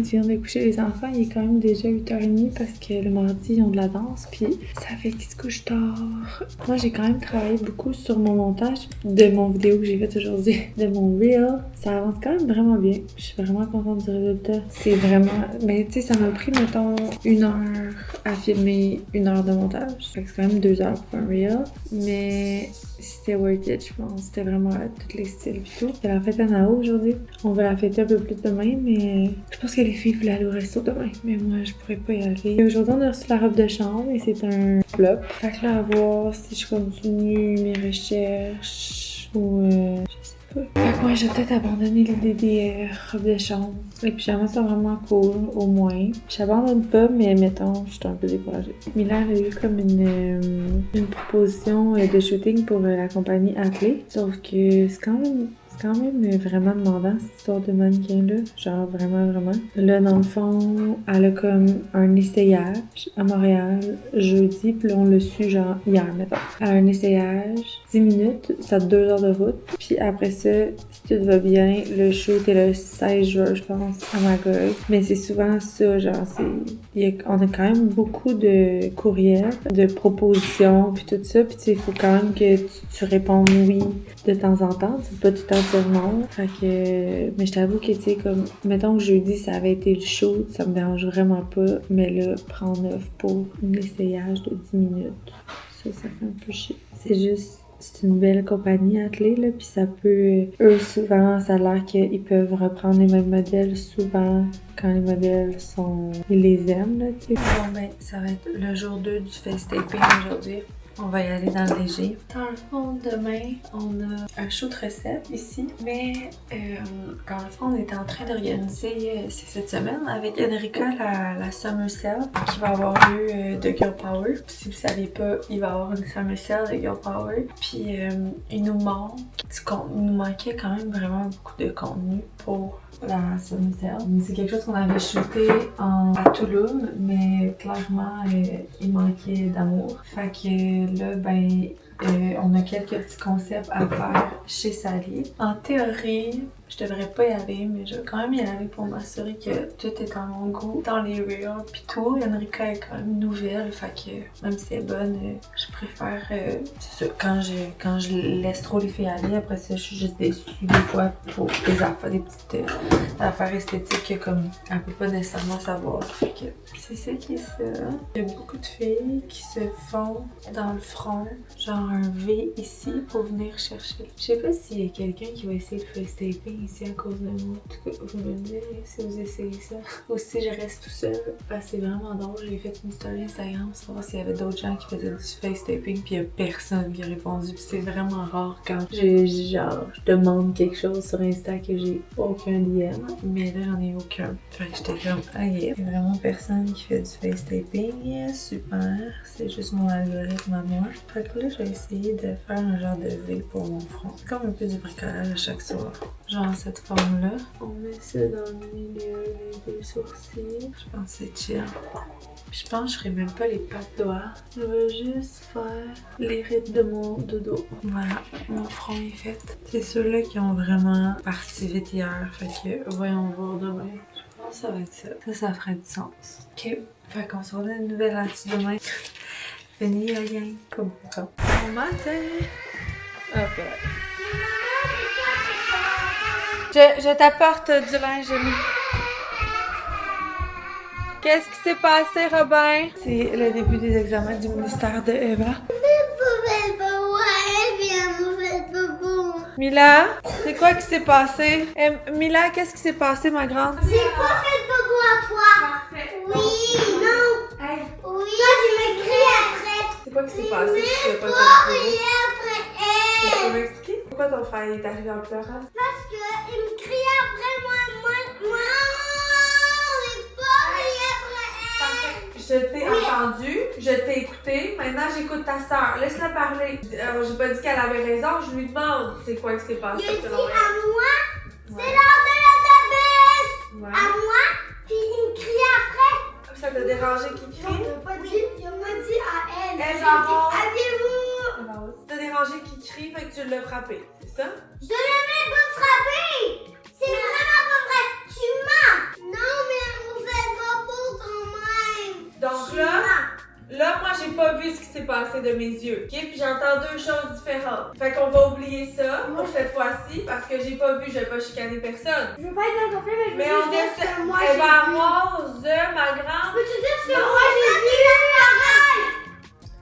Je viens de coucher les enfants, il est quand même déjà 8h30 parce que le mardi ils ont de la danse, puis ça fait qu'ils se couchent tard. Moi j'ai quand même travaillé beaucoup sur mon montage de mon vidéo que j'ai faite aujourd'hui, de mon reel. Ça avance quand même vraiment bien. Je suis vraiment contente du résultat. C'est vraiment... Mais tu sais, ça m'a pris mettons 1 heure à filmer 1 heure de montage. Fait que c'est quand même 2 heures pour un reel. Mais c'était worth it, je pense. C'était vraiment tous les styles et tout. C'est la fête à Nao aujourd'hui. On va la fêter un peu plus demain, mais je pense que les filles voulaient aller au resto demain. Mais moi, je pourrais pas y aller. Et aujourd'hui, on a reçu la robe de chambre et c'est un flop. Fait que là, à voir si je continue mes recherches ou je sais pas. Fait que moi, j'ai peut-être abandonné l'idée des robes de chambre. Les pyjamas sont vraiment cool, au moins. J'abandonne pas, mais mettons, je suis un peu découragée. Mila a eu comme une proposition de shooting pour la compagnie Ackley. Sauf que c'est quand même vraiment demandant cette histoire de mannequin-là. Genre vraiment. Là, dans le fond, elle a comme un essayage à Montréal jeudi, puis là, on l'a su genre hier, mettons. Elle a un essayage, 10 minutes, ça a 2 heures de route. Puis après ça, si tout va bien, le shoot est le 16 juin, je pense, à Magog. Mais c'est souvent ça, genre, on a quand même beaucoup de courriels, de propositions, puis tout ça. Puis tu sais, il faut quand même que tu répondes oui de temps en temps. C'est pas tout le temps dire non. Fait que... Mais je t'avoue que, tu sais, comme... Mettons que jeudi, ça avait été le shoot, ça me dérange vraiment pas. Mais là, prendre off pour un essayage de 10 minutes, ça fait un peu chier. C'est juste... C'est une belle compagnie Ackley, là, puis ça peut... Eux, souvent, ça a l'air qu'ils peuvent reprendre les mêmes modèles souvent quand les modèles sont... Ils les aiment, là, tu sais. Bon, ben, ça va être le jour 2 du face taping aujourd'hui. On va y aller dans le léger. Dans le fond, demain, on a un shoot recette ici, mais dans le fond, on est en train d'organiser, c'est cette semaine, avec Enrica, la Summer Sale, qui va avoir lieu de Girl Power. Puis, si vous savez pas, il va y avoir une Summer Sale de Girl Power. Puis, il nous manquait quand même vraiment beaucoup de contenu pour la Summer Sale. C'est quelque chose qu'on avait shooté à Toulouse, mais clairement, il manquait d'amour. Fait que là, ben, on a quelques petits concepts à faire chez Sally. En théorie, je devrais pas y aller, mais je vais quand même y aller pour m'assurer que tout est en mon goût dans les reels pis tout. Enrica est quand même nouvelle, fait que même si elle est bonne, je préfère c'est ça, quand je laisse trop les filles aller, après ça je suis juste déçue des fois pour des petites affaires esthétiques que comme elle peut pas nécessairement savoir. Fait que c'est ça qui est ça. Il y a beaucoup de filles qui se font dans le front, genre un V ici pour venir chercher. Je sais pas s'il y a quelqu'un qui va essayer de face taping ici à cause de moi. En tout cas, vous me direz si vous essayez ça. Ou si je reste tout seul. Parce que c'est vraiment drôle. J'ai fait une story Instagram pour savoir s'il y avait d'autres gens qui faisaient du face taping, puis il y a personne qui a répondu. Puis c'est vraiment rare quand je demande quelque chose sur Insta que j'ai aucun DM. Mais là, j'en ai aucun. Fait que j'étais comme, ah yeah, il y a vraiment personne qui fait du face taping. Super. C'est juste mon algorithme à moi. Fait que là, je vais essayer de faire un genre de V pour mon front. C'est comme un peu du bricolage à chaque soir. Genre cette forme-là. On met ça dans le milieu des 2 sourcils. Je pense que c'est chill. Puis je pense que je ferai même pas les pattes doigts. Je vais juste faire les rides de mon dodo. Voilà, mon front est fait. C'est ceux-là qui ont vraiment parti vite hier. Fait que voyons voir demain. Je pense que ça va être ça. Ça ferait du sens. Ok. Fait qu'on se voit une nouvelle là-dessus demain. Venez, gang. Comme ça. Bon matin. Ok. Je t'apporte du linge, Jamie. Qu'est-ce qui s'est passé, Robin? C'est le début des examens du ministère de Eva. Mila, c'est quoi qui s'est passé? Mila, qu'est-ce qui s'est passé, ma grande? J'ai pas fait de dodo à toi. Oui, non. Hey, Oui, toi, tu m'écris après. c'est quoi qui s'est passé? Je peux pas Toi, t'expliquer. rien après Tu peux elle. m'expliquer? Pourquoi ton frère est arrivé en pleurant? Parce qu'il me criait après moi. J'ai pas rien après elle. Je t'ai entendu, je t'ai écouté, maintenant j'écoute ta soeur. Laisse-la parler. J'ai pas dit qu'elle avait raison, je lui demande c'est quoi qui s'est passé. Il dit selon à elle. moi, Ouais. c'est l'heure de l'autobus. Ouais. À moi, puis il me criait après. Ça t'a dérangé qui crie? Il m'a dit à elle. Elle J'ai va dit, voir. avez-vous? Ça t'a dérangé qui crie, fait que tu l'as frappé, c'est ça? Je l'ai même pas frappé. C'est vraiment pas vrai. Tu mens. Non, mais on fait pas pour quand même. Donc Tu là, mens. moi j'ai pas vu ce qui s'est passé de mes yeux, ok? Puis j'entends deux choses différentes. Fait qu'on va oublier ça pour cette fois-ci parce que j'ai pas vu, je vais pas chicaner personne. Je veux pas être dans ton film, mais je veux Mais juste on dire essaie. ce que moi Elle j'ai va vu. avoir ma grande. Peux-tu dire ce que Non, moi j'ai vu?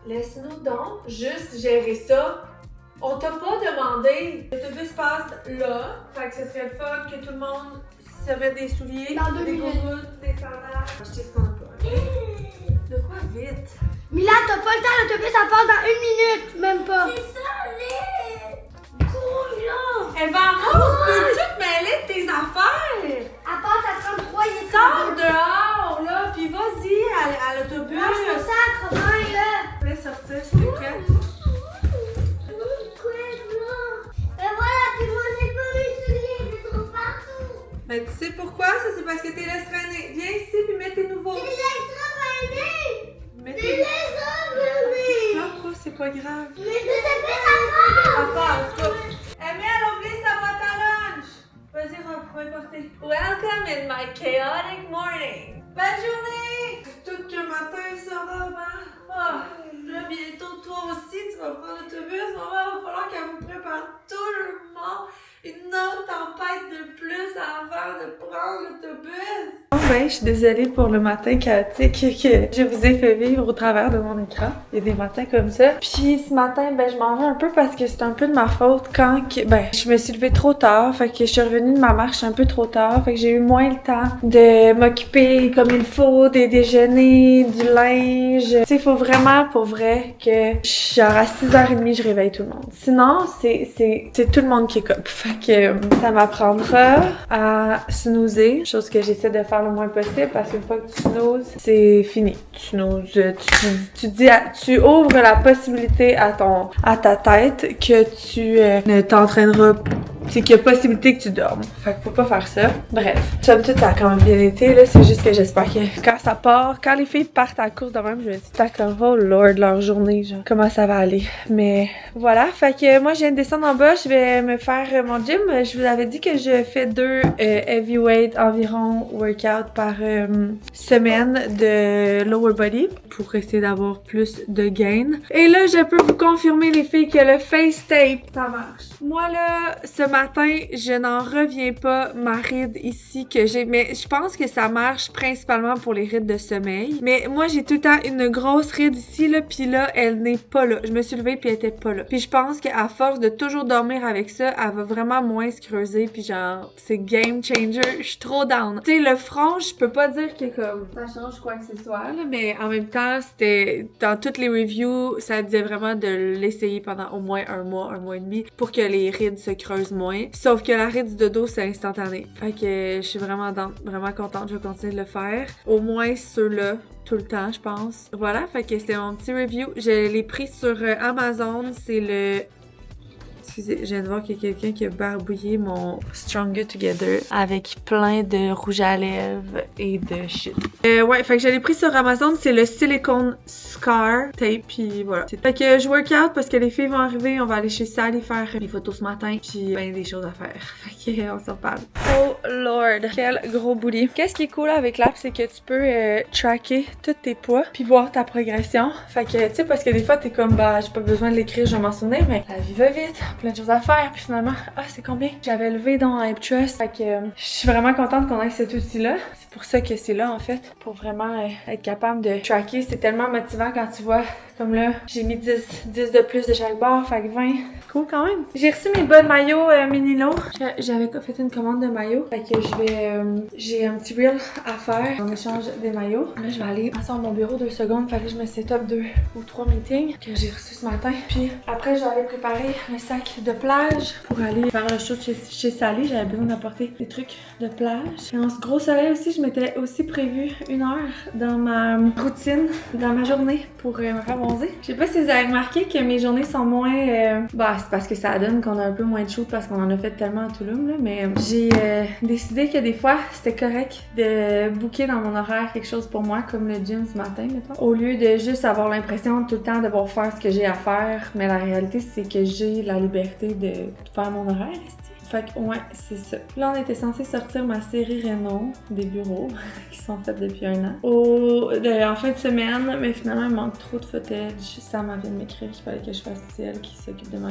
Laisse-nous donc juste gérer ça. On t'a pas demandé. L'autobus passe là. Fait que ce serait le fun que tout le monde se mette des souliers, Dans 2 des minutes. gougouttes, des sandales. Acheter ce qu'on a pas. De quoi vite? Mila, t'as pas le temps, l'autobus, ça part dans 1 minute, même pas. C'est ça, les... Cours, là. Elle va en rose, peux-tu te mêler de tes affaires? À part, ça prend 3 minutes. Sors dehors, là, puis vas-y à l'autobus. Moi, je me sacre, main, là. Laisse sortir, s'il te plaît. Mais voilà, puis moi, j'ai pas mes souliers, c'est trop partout. Mais tu sais pourquoi? Ça, c'est parce que t'es laisse traîner. Viens ici, puis mets tes nouveaux. C'est l'extra-vanné. Mets C'est tes... l'extra-vanné. Non, quoi, c'est pas grave. Mais l'autobus, ça part. À part, en tout cas. Amy, elle oublie sa boîte à lunch. Vas-y, Rob, va y porter. Welcome in my chaotic morning. Bonne journée! Tout que matin, ça, Rob, hein? Ah, là, bientôt, toi aussi, tu vas prendre l'autobus. Maman, il va falloir qu'elle vous prépare tout le monde. Une autre tempête de plus avant de prendre l'autobus. Ben, je suis désolée pour le matin chaotique que je vous ai fait vivre au travers de mon écran. Il y a des matins comme ça. Puis ce matin, ben, je m'en vais un peu parce que c'est un peu de ma faute quand je me suis levée trop tard. Fait que je suis revenue de ma marche un peu trop tard. Fait que j'ai eu moins le temps de m'occuper comme il faut, des déjeuners, du linge. Tu sais, il faut vraiment, pour vrai, que genre à 6h30, je réveille tout le monde. Sinon, c'est tout le monde qui est comme. Fait que ça m'apprendra à snoozer, chose que j'essaie de faire le moins possible parce qu'une fois que tu snoozes, c'est fini. Tu snoozes, tu ouvres la possibilité à ta tête que tu ne t'entraîneras, c'est qu'il y a possibilité que tu dormes. Fait que faut pas faire ça. Bref, somme toute, ça a quand même bien été, là. C'est juste que j'espère que quand ça part, quand les filles partent à la course de même, je me dis, comme, oh lord, leur journée, genre, comment ça va aller. Mais voilà, fait que moi, je viens de descendre en bas, je vais me faire mon gym. Je vous avais dit que je fais 2 heavyweight environ workout par semaine de lower body pour essayer d'avoir plus de gain. Et là, je peux vous confirmer, les filles, que le face tape, ça marche. Moi, là, ce matin, je n'en reviens pas, ma ride ici que j'ai, mais je pense que ça marche principalement pour les rides de sommeil. Mais moi, j'ai tout le temps une grosse ride ici, là, pis là, elle n'est pas là. Je me suis levée pis elle était pas là. Puis je pense qu'à force de toujours dormir avec ça, elle va vraiment moins se creuser, pis genre, c'est game changer. Je suis trop down. Tu sais, le front, je peux pas dire que comme ça change quoi que ce soit, là, mais en même temps, c'était dans toutes les reviews, ça disait vraiment de l'essayer pendant au moins un mois et demi pour que les rides se creusent moins. Sauf que la ride du dodo, c'est instantané. Fait que je suis vraiment contente, je vais continuer de le faire. Au moins ceux-là, tout le temps, je pense. Voilà, fait que c'est mon petit review. Je l'ai pris sur Amazon, c'est le... Excusez, je viens de voir qu'il y a quelqu'un qui a barbouillé mon Stronger Together avec plein de rouge à lèvres et de shit. Ouais, fait que je l'ai pris sur Amazon, c'est le Silicone Scar Tape, puis voilà. Fait que je work out parce que les filles vont arriver, on va aller chez Sally faire les photos ce matin, puis ben des choses à faire. Fait que on s'en parle. Oh lord, quel gros booty. Qu'est-ce qui est cool avec l'app, c'est que tu peux tracker tous tes poids, puis voir ta progression. Fait que, tu sais, parce que des fois, t'es comme, bah, j'ai pas besoin de l'écrire, je vais m'en souvenir, mais la vie va vite. Plein de choses à faire, puis finalement, c'est combien? J'avais levé dans Hype Trust, fait que je suis vraiment contente qu'on ait cet outil-là. C'est pour ça que c'est là en fait, pour vraiment être capable de tracker. C'est tellement motivant quand tu vois, comme là, j'ai mis 10 de plus de chaque barre, fait que 20. Cool quand même. J'ai reçu mes bas de maillot Minilo. J'avais fait une commande de maillot, fait que j'ai un petit reel à faire en échange des maillots. Là, je vais aller passer à mon bureau 2 secondes, fait que je me set up 2 ou 3 meetings que j'ai reçus ce matin. Puis après, je vais aller préparer un sac de plage pour aller faire le show chez Sally. J'avais besoin d'apporter des trucs de plage. Et en ce gros soleil aussi, je m'étais aussi prévu 1 heure dans ma routine, dans ma journée pour me faire bronzer. Je sais pas si vous avez remarqué que mes journées sont moins... c'est parce que ça donne qu'on a un peu moins de shoot parce qu'on en a fait tellement à Tulum, là, mais j'ai décidé que des fois, c'était correct de booker dans mon horaire quelque chose pour moi, comme le gym ce matin, mettons. Au lieu de juste avoir l'impression tout le temps de devoir faire ce que j'ai à faire, mais la réalité, c'est que j'ai la liberté de faire mon horaire. Fait que, ouais, c'est ça. Là, on était censé sortir ma série Réno des bureaux, qui sont faites depuis 1 an, en fin de semaine, mais finalement, il manque trop de footage. Sam vient de m'écrire qu'il fallait que je fasse, c'est elle qui s'occupe de ma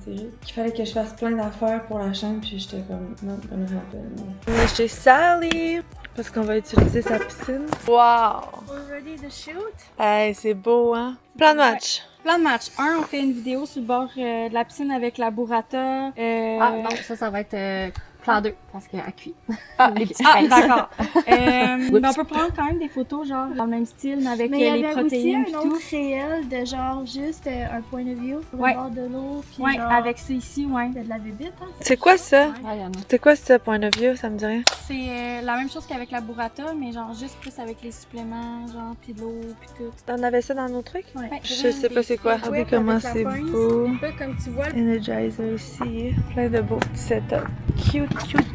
série, qu'il fallait que je fasse plein d'affaires pour la chaîne, puis j'étais comme, non, pas me rappeler. On est chez Sally, parce qu'on va utiliser sa piscine. Wow! We're ready to shoot? Hey, c'est beau, hein? Plan de match! Plan de match. 1, on fait une vidéo sur le bord de la piscine avec la burrata. Non, ça va être plan 2, parce qu'elle cuit. D'accord. On peut prendre quand même des photos, genre, dans le même style, mais avec les protéines et tout. un autre réel de genre juste un point of view sur le bord de l'eau. Ouais, avec ça ici, ouais. de la bébite, hein. C'est quoi ça? Ouais, y en a. C'est quoi ça, point of view? Ça me dit rien. C'est la même chose qu'avec la burrata, mais genre juste plus avec les suppléments, genre, pis de l'eau, pis tout. On avait ça dans nos trucs? Ouais. Je sais pas c'est quoi. Regardez comment c'est beau. Un peu comme tu vois. Energizer ici. Plein de beaux petits setups.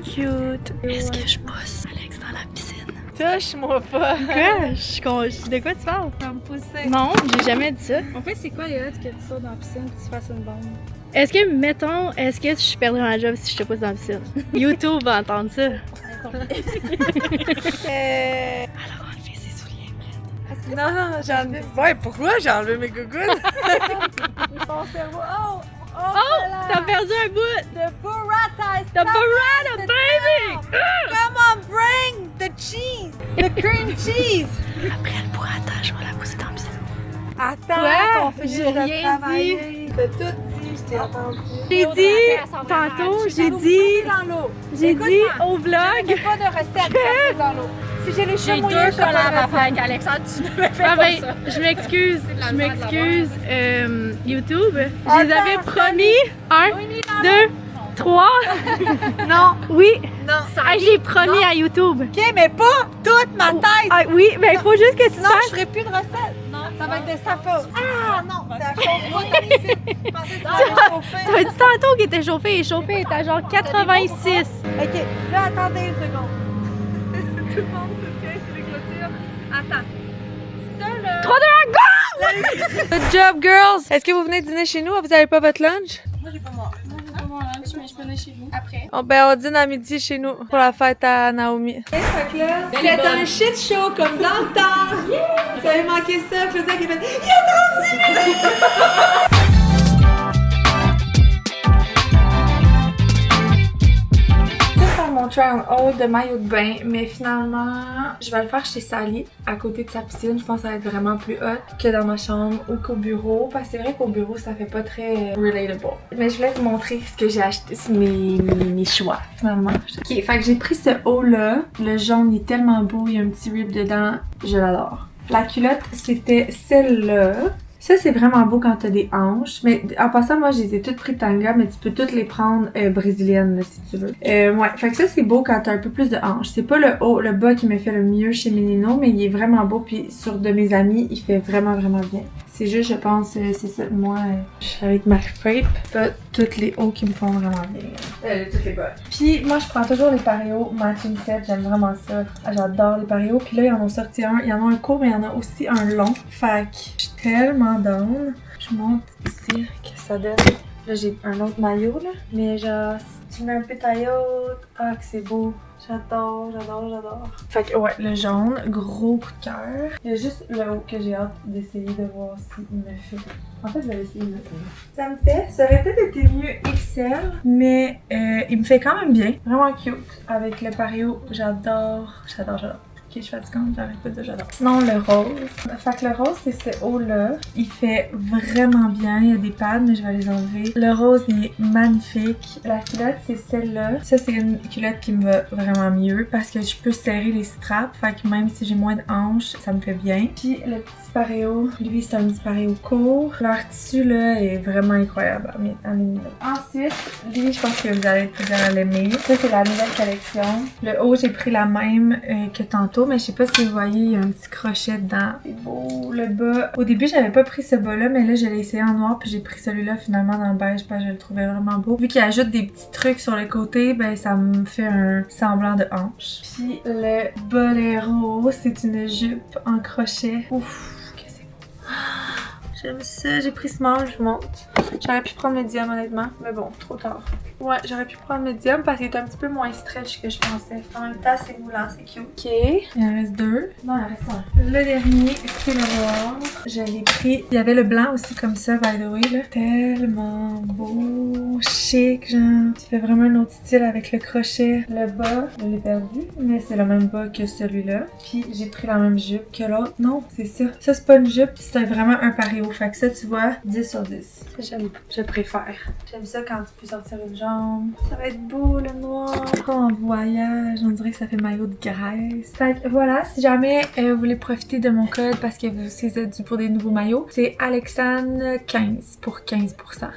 Cute. Est-ce que je pousse Alex dans la piscine? Touche-moi pas! Quoi? De quoi tu parles? Tu vas me pousser. Non, j'ai jamais dit ça. En fait, c'est quoi les odds que tu sautes dans la piscine et tu fasses une bombe? Est-ce que je perdrais ma job si je te pousse dans la piscine? YouTube va entendre ça. Alors, enlever ses souliers, Brett. Non, j'ai enlevé. Ouais, pourquoi j'ai enlevé mes gougounes? Mon cerveau. T'as perdu un bout! The burrata! The burrata, baby! Come on, bring the cheese! The cream cheese! Après le burrata, je vais la pousser dans la piscine. Attends, on fait J'ai juste rien travailler. T'as tout dit, je t'ai entendu. J'ai dit, tantôt, j'ai dit au vlog. Pas de recette dans l'eau. Si j'ai les cheveux J'ai mouillés, 2 collabs à faire avec Alexandre, tu ne me fais Ah pas ben, ça. je m'excuse, YouTube. Je les avais promis. 1, 2, 3. Non, oui. Non. Ah, j'ai promis à YouTube. Ok, mais pas toute ma tête! Ah oui, mais il faut juste que tu Sinon, fasses. je ferai plus de recettes. Non, ça va être de sa faute. Ah non, t'as chauffé ton ici. Je pensais que tu l'avais chauffé. Tu m'as dit tantôt qu'il était chauffé. Chauffé, il était à genre 86. Ok, là, attendez une seconde. Tout le monde se tient sur les clôtures. Attends. Ça, là... 3, 2, 1, go! Good job, girls! Est-ce que vous venez dîner chez nous? Vous avez pas votre lunch? Moi, j'ai pas mon lunch, mais je peux venir chez vous après. Oh, ben, on dîne à midi chez nous pour la fête à Naomi. Fait que là, c'est un shit show comme dans le temps! Vous avez manqué ça, je faisais qu'il fait « Il est dans 10 minutes! » Mon try on haul de maillot de bain, mais finalement, je vais le faire chez Sally, à côté de sa piscine. Je pense que ça va être vraiment plus hot que dans ma chambre ou qu'au bureau, parce que c'est vrai qu'au bureau, ça fait pas très relatable. Mais je voulais vous montrer ce que j'ai acheté, c'est mes choix, finalement. Ok, fait que j'ai pris ce haut-là. Le jaune, il est tellement beau, il y a un petit rip dedans, je l'adore. La culotte, c'était celle-là. Ça, c'est vraiment beau quand t'as des hanches. Mais en passant, moi, je les ai toutes pris Tanga, mais tu peux toutes les prendre brésiliennes, là, si tu veux. Ouais, fait que ça, c'est beau quand t'as un peu plus de hanches. C'est pas le haut, le bas qui me fait le mieux chez Menino, mais il est vraiment beau. Puis sur de mes amis, il fait vraiment, vraiment bien. C'est juste, je pense, c'est ça. Moi, je suis avec ma frappe. Pas toutes les hauts qui me font vraiment bien. Toutes les bas. Puis moi, je prends toujours les paréos matching set. J'aime vraiment ça. J'adore les paréos. Puis là, ils en ont sorti un. Il y en a un court, mais il y en a aussi un long. Fait que je suis tellement down. Je montre ici que ça donne. Là, j'ai un autre maillot, là. Mais genre, si tu mets un peu taille haute, ah, que c'est beau. J'adore, j'adore, j'adore. Fait que ouais, le jaune, gros coup de cœur. Il y a juste le haut que j'ai hâte d'essayer de voir s'il me fait. En fait, je vais essayer là. Ça me fait, ça aurait peut-être été mieux XL, mais il me fait quand même bien. Vraiment cute. Avec le pario, j'adore, j'adore, j'adore. Ok, je suis fatiguante, j'arrête pas de dire j'adore. Sinon, le rose. Fait que le rose, c'est ce haut-là. Il fait vraiment bien. Il y a des pads, mais je vais les enlever. Le rose, il est magnifique. La culotte, c'est celle-là. Ça, c'est une culotte qui me va vraiment mieux parce que je peux serrer les straps. Fait que même si j'ai moins de hanches, ça me fait bien. Puis le petit paréo, lui, c'est un petit paréo court. Leur tissu, là, est vraiment incroyable. Ensuite, lui, je pense que vous allez pouvoir l'aimer. Ça, c'est la nouvelle collection. Le haut, j'ai pris la même que tantôt. Mais je sais pas si vous voyez, il y a un petit crochet dedans. C'est beau. Le bas. Au début, j'avais pas pris ce bas-là, mais là, je l'ai essayé en noir, puis j'ai pris celui-là finalement dans le beige parce que je le trouvais vraiment beau. Vu qu'il ajoute des petits trucs sur le côté, ben ça me fait un semblant de hanche. Puis le boléro, c'est une jupe en crochet. Ouf, que c'est beau. J'aime ça. J'ai pris small, je vous montre. J'aurais pu prendre médium honnêtement, mais bon, trop tard. Ouais, j'aurais pu prendre médium parce qu'il est un petit peu moins stretch que je pensais. En même temps, c'est moulant, c'est cute. Ok, il en reste deux. Non, il en reste un. Le dernier, c'est le noir. Je l'ai pris. Il y avait le blanc aussi comme ça, by the way, là. Tellement beau, chic, genre. Tu fais vraiment un autre style avec le crochet. Le bas, je l'ai perdu, mais c'est le même bas que celui-là. Puis j'ai pris la même jupe que l'autre. Non, c'est ça. Ça, c'est pas une jupe, c'est vraiment un paréo. Fait que ça, tu vois, 10 sur 10. J'aime, je préfère. J'aime ça quand tu peux sortir une jambe. Ça va être beau le noir. Oh, en voyage, on dirait que ça fait maillot de Grèce. Fait que voilà, si jamais vous voulez profiter de mon code parce que vous aussi êtes dû pour des nouveaux maillots, c'est Alexandre15 pour 15%.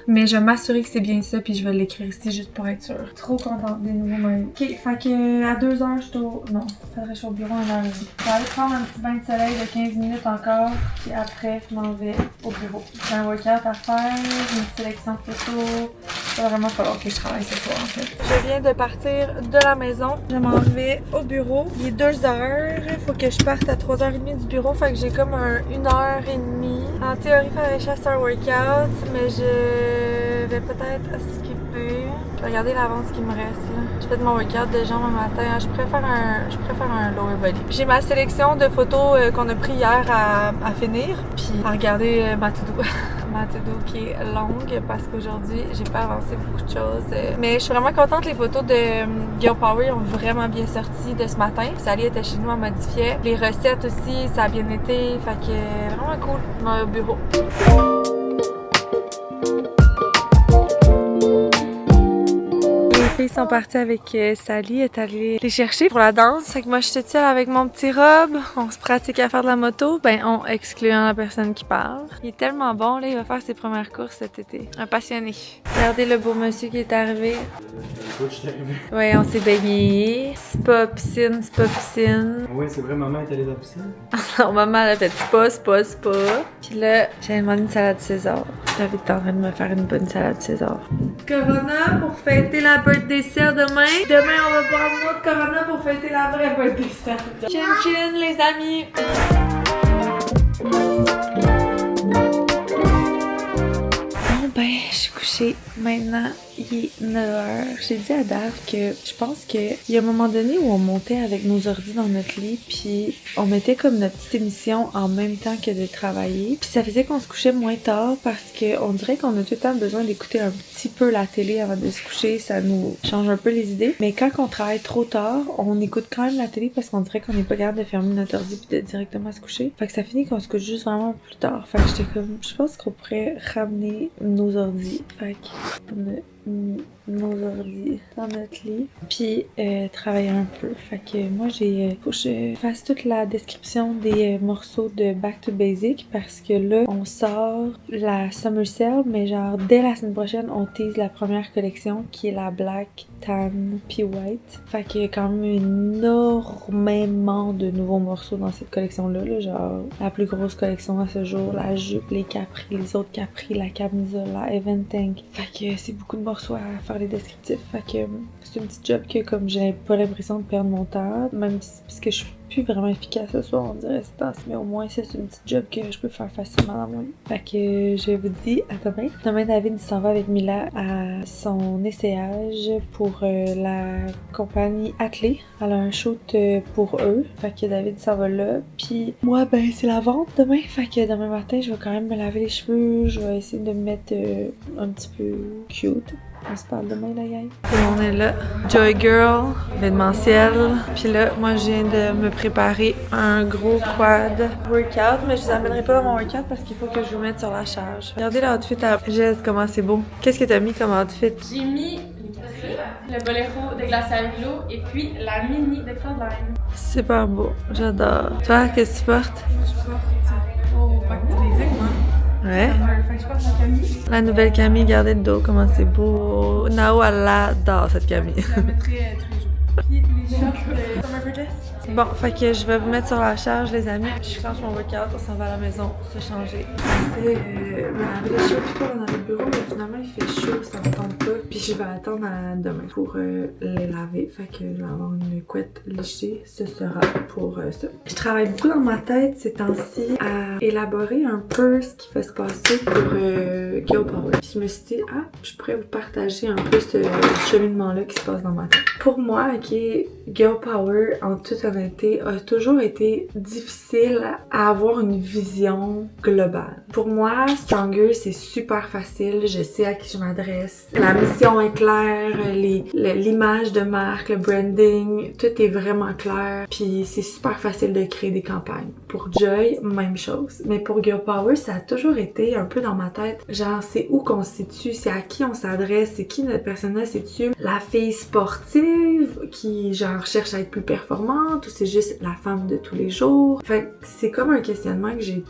Mais je vais m'assurer que c'est bien ça puis je vais l'écrire ici juste pour être sûre. Trop contente des nouveaux maillots. Ok, fait que à 2h je suis au... Non, faudrait que je suis au bureau à 1h30. Je vais aller prendre un petit bain de soleil de 15 minutes encore puis après je m'en vais au bureau. J'ai un workout à faire, une sélection photo. Ça va vraiment falloir que je travaille ce soir en fait. Je viens de partir de la maison. Je m'en vais au bureau. Il est 2h. Il faut que je parte à 3h30 du bureau. Fait que j'ai comme 1h30. En théorie, il fallait que je fasse un workout, mais je vais peut-être skipper. Je vais regarder l'avance qui me reste là. Je fais de mon workout de jambes un matin. Je préfère un lower body. J'ai ma sélection de photos qu'on a pris hier à finir. Puis à regarder ma to-do. Ma to-do qui est longue parce qu'aujourd'hui, j'ai pas avancé beaucoup de choses. Mais je suis vraiment contente. Les photos de Girl Power ont vraiment bien sorti de ce matin. Sally était chez nous, elle modifiait. Les recettes aussi, ça a bien été. Fait que vraiment cool. On est au bureau. Les filles sont parties avec Sally, elle est allée les chercher pour la danse. Fait que moi, je suis toute seule avec mon petit robe. On se pratique à faire de la moto. Ben, on excluant la personne qui parle. Il est tellement bon, là, il va faire ses premières courses cet été. Un passionné. Regardez le beau monsieur qui est arrivé. Ouais, on s'est baigné. Spa, piscine, spa, piscine. Oui, c'est vrai, maman est allée dans la piscine. Alors, maman, elle a fait spa, spa, spa. Puis là, j'ai demandé une salade César. David est en train de me faire une bonne salade César. Corona pour fêter la birthday cell demain. Demain, on va boire un autre Corona pour fêter la vraie birthday cell. Chin chin, les amis! Bon ben, je suis couchée. Maintenant, il est 9h. J'ai dit à Dave que je pense qu'il y a un moment donné où on montait avec nos ordi dans notre lit, puis on mettait comme notre petite émission en même temps que de travailler. Puis ça faisait qu'on se couchait moins tard parce qu'on dirait qu'on a tout le temps besoin d'écouter un petit peu la télé avant de se coucher. Ça nous change un peu les idées. Mais quand on travaille trop tard, on écoute quand même la télé parce qu'on dirait qu'on n'est pas capable de fermer notre ordi puis de directement se coucher. Fait que ça finit qu'on se couche juste vraiment plus tard. Fait que j'étais comme, je pense qu'on pourrait ramener nos ordi. Fait que nos ordi dans notre lit puis travailler un peu. Fait que moi faut que je fasse toute la description des morceaux de Back to Basic parce que là on sort la Summer Sale mais genre dès la semaine prochaine on tease la première collection qui est la Black, Tan puis White. Fait qu'il y a quand même énormément de nouveaux morceaux dans cette collection là, genre la plus grosse collection à ce jour, la jupe, les capris, les autres capris, la camisole, la Event Tank. Fait que c'est beaucoup de morceaux à faire les descriptifs. Fait que c'est une petite job que comme j'ai pas l'impression de perdre mon temps, même si parce que je suis plus vraiment efficace ce soir, on dirait ce temps, mais au moins c'est une petite job que je peux faire facilement dans mon lit. Fait que je vous dis à demain. Demain, David s'en va avec Mila à son essayage pour la compagnie Athlé. Elle a un shoot pour eux. Fait que David s'en va là. Puis moi, ben c'est la vente demain. Fait que demain matin, je vais quand même me laver les cheveux. Je vais essayer de me mettre un petit peu cute. On se parle demain, la gang. Tout le monde est là. Joy Girl, événementiel. Puis là, moi, je viens de me préparer un gros quad workout, mais je vous amènerai pas dans mon workout parce qu'il faut que je vous mette sur la charge. Regardez l'outfit à Jess, comment c'est beau. Qu'est-ce que t'as mis comme outfit? J'ai mis le boléro de Glace à Milo et puis la mini de Cloudline. Super beau. J'adore. Toi, qu'est-ce que tu portes? Je porte au bac plaisir, moi. Ouais. Fait que je porte la Camille. La nouvelle Camille, regardez le dos, comment c'est beau. Nao, elle adore cette Camille. Je la mettrai tous les jours. Puis les shorts Summer for Jess. Bon, fait que je vais vous mettre sur la charge, les amis. Je change mon workout, on s'en va à la maison se changer. C'est me laver les cheveux plutôt dans le bureau, mais finalement il fait chaud, ça me tente pas. Puis je vais attendre à demain pour les laver. Fait que je vais avoir une couette léchée, ce sera pour ça. Je travaille beaucoup dans ma tête ces temps-ci à élaborer un peu ce qui va se passer pour Girl Power. Puis je me suis dit, je pourrais vous partager un peu ce cheminement-là qui se passe dans ma tête. Pour moi, ok, Girl Power, en toute honnêteté, a toujours été difficile à avoir une vision globale. Pour moi, Stronger, c'est super facile, je sais à qui je m'adresse. La mission est claire, l'image de marque, le branding, tout est vraiment clair. Puis c'est super facile de créer des campagnes. Pour Joy, même chose. Mais pour Girl Power, ça a toujours été un peu dans ma tête. Genre, c'est où qu'on se situe, c'est à qui on s'adresse, c'est qui notre personnage, c'est-tu la fille sportive qui, genre, cherche à être plus performante ou c'est juste la femme de tous les jours? Fait que c'est comme un questionnement que j'ai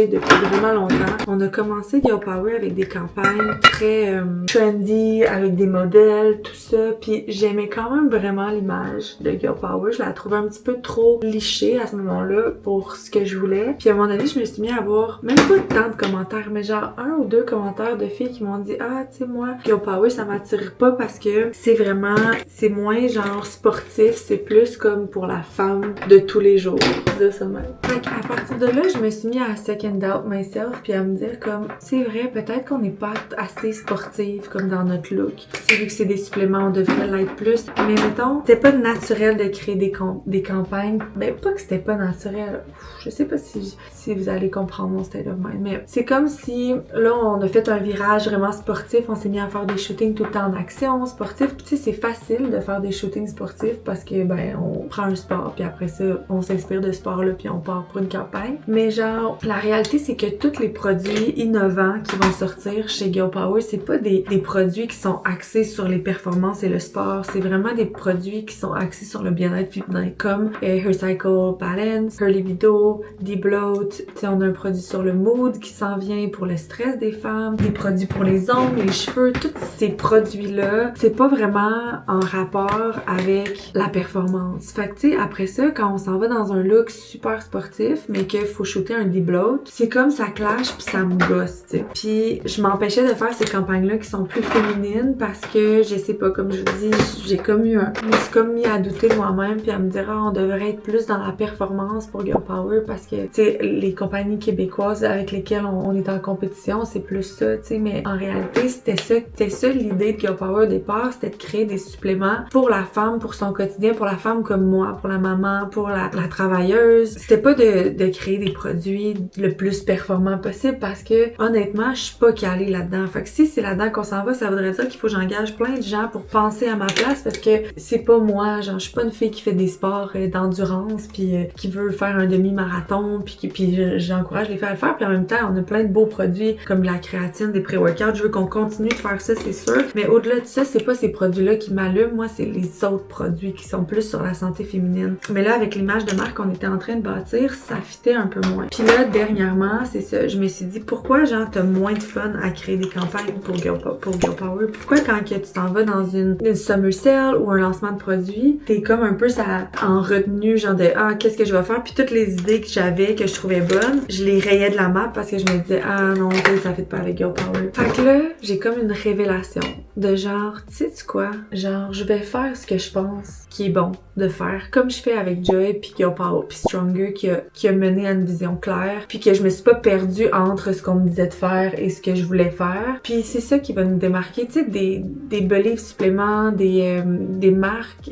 depuis vraiment longtemps. On a commencé Girl Power avec des campagnes très trendy, avec des modèles, tout ça. Puis j'aimais quand même vraiment l'image de Girl Power. Je la trouvais un petit peu trop lichée à ce moment-là pour ce que je voulais. Puis à un moment donné, je me suis mis à avoir même pas tant de commentaires, mais genre 1 ou 2 commentaires de filles qui m'ont dit tu sais moi, Girl Power ça m'attire pas parce que c'est moins genre sportif, c'est plus comme pour la femme de tous les jours. Fait à partir de là, je me suis mis à second out myself puis à me dire comme c'est vrai, peut-être qu'on n'est pas assez sportive comme dans notre look. C'est vu que c'est des suppléments, on devrait l'être plus. Mais mettons, c'était pas naturel de créer des campagnes. Ben pas que c'était pas naturel. Je sais pas si vous allez comprendre mon state of mind, mais c'est comme si là on a fait un virage vraiment sportif, on s'est mis à faire des shootings tout le temps en action sportif. Tu sais, c'est facile de faire des shootings sportifs parce que ben on prend un sport puis après ça on s'inspire de ce sport-là puis on part pour une campagne. Mais genre, la réalité, c'est que tous les produits innovants qui vont sortir chez Girl Power, c'est pas des produits qui sont axés sur les performances et le sport. C'est vraiment des produits qui sont axés sur le bien-être féminin, comme Her Cycle Balance, Her Libido, D-Bloat. Tu sais, on a un produit sur le mood qui s'en vient pour le stress des femmes, des produits pour les ongles, les cheveux. Tous ces produits-là, c'est pas vraiment en rapport avec la performance. Fait que tu sais, après ça, quand on s'en va dans un look super sportif, mais qu'il faut shooter un D-Bloat, c'est comme ça clash pis ça me gosse, tu sais. Puis je m'empêchais de faire ces campagnes-là qui sont plus féminines parce que, je sais pas, comme je vous dis, je me suis comme mis à douter de moi-même puis à me dire, on devrait être plus dans la performance pour Girl Power parce que, tu sais, les compagnies québécoises avec lesquelles on est en compétition, c'est plus ça, tu sais, mais en réalité, c'était ça l'idée de Girl Power au départ, c'était de créer des suppléments pour la femme, pour son quotidien, pour la femme comme moi, pour la maman, pour la travailleuse. C'était pas de créer des produits le plus performants possible parce que honnêtement, je suis pas calée là-dedans. Fait que si c'est là-dedans qu'on s'en va, ça voudrait dire qu'il faut que j'engage plein de gens pour penser à ma place parce que c'est pas moi, genre je suis pas une fille qui fait des sports d'endurance puis qui veut faire un demi-marathon puis j'encourage les filles à le faire puis en même temps, on a plein de beaux produits comme de la créatine, des pré-workouts, je veux qu'on continue de faire ça, c'est sûr. Mais au-delà de ça, c'est pas ces produits-là qui m'allument, moi c'est les autres produits qui sont plus sur la santé féminine. Mais là, avec l'image de marque qu'on était en train de bâtir, ça fitait un peu moins. Puis là, dernièrement, c'est ça, je me suis dit, pourquoi genre t'as moins de fun à créer des campagnes pour Girl Power? Pourquoi quand que tu t'en vas dans une summer sale ou un lancement de produit, t'es comme un peu ça en retenue, genre de qu'est-ce que je vais faire? Puis toutes les idées que j'avais, que je trouvais bonnes, je les rayais de la map parce que je me disais non, ça fait pas avec Girl Power. Fait que là, j'ai comme une révélation. de genre, tu sais quoi? Genre, je vais faire ce que je pense qui est bon de faire, comme je fais avec Joy puis Girl Power puis Stronger qui a mené à une vision claire, puis que je me suis pas perdue entre ce qu'on me disait de faire et ce que je voulais faire. Puis c'est ça qui va nous démarquer, tu sais, des beliefs suppléments, des marques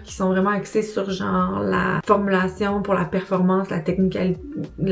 qui sont vraiment axées sur genre la formulation pour la performance, la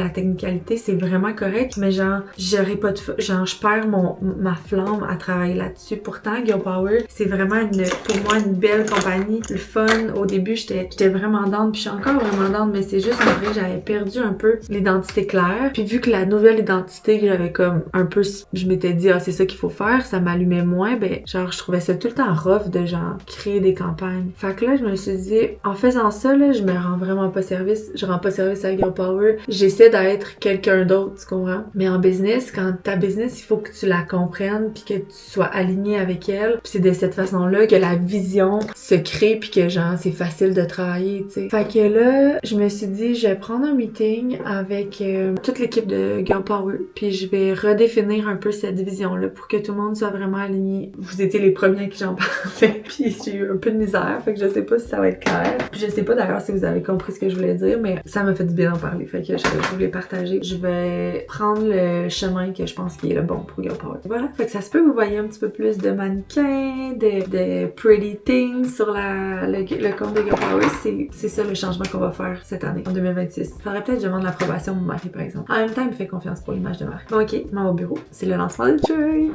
technicalité, c'est vraiment correct, mais genre j'aurais pas de genre je perds ma flamme à travailler là-dessus. Pourtant Girl Power, c'est vraiment pour moi une belle compagnie, le fun. Au début, j'étais vraiment down, puis je suis encore vraiment down, mais c'est juste en vrai que j'avais perdu un peu l'identité claire. Puis vu que la nouvelle identité que j'avais comme un peu, je m'étais dit c'est ça qu'il faut faire, ça m'allumait moins, ben genre je trouvais ça tout le temps rough de genre créer des campagnes. Fait que là, je me suis dit, en faisant ça, là, je me rends vraiment pas service. Je rends pas service à Girl Power. J'essaie d'être quelqu'un d'autre, tu comprends? Mais en business, quand ta business, il faut que tu la comprennes puis que tu sois aligné avec elle. Puis c'est de cette façon-là que la vision se crée puis que genre c'est facile de travailler, tu sais. Fait que là, je me suis dit, je vais prendre un meeting avec toute l'équipe de Girl Power puis je vais redéfinir un peu cette vision-là pour que tout le monde soit vraiment aligné. Vous étiez les premiers à qui j'en parlais puis j'ai eu un peu de misère, fait que je sais pas si ça va être clair. Je sais pas d'ailleurs si vous avez compris ce que je voulais dire, mais ça m'a fait du bien d'en parler, fait que je voulais partager. Je vais prendre le chemin que je pense qui est le bon pour Girl Power. Voilà, fait que ça se peut que vous voyez un petit peu plus de mannequins, de pretty things sur le compte de Girl Power. C'est ça le changement qu'on va faire cette année, en 2026. Faudrait peut-être que je demande l'approbation de mon mari, par exemple. En même temps, il me fait confiance pour l'image de marque. Bon, ok, m'en au bureau. C'est le lancement de Joy.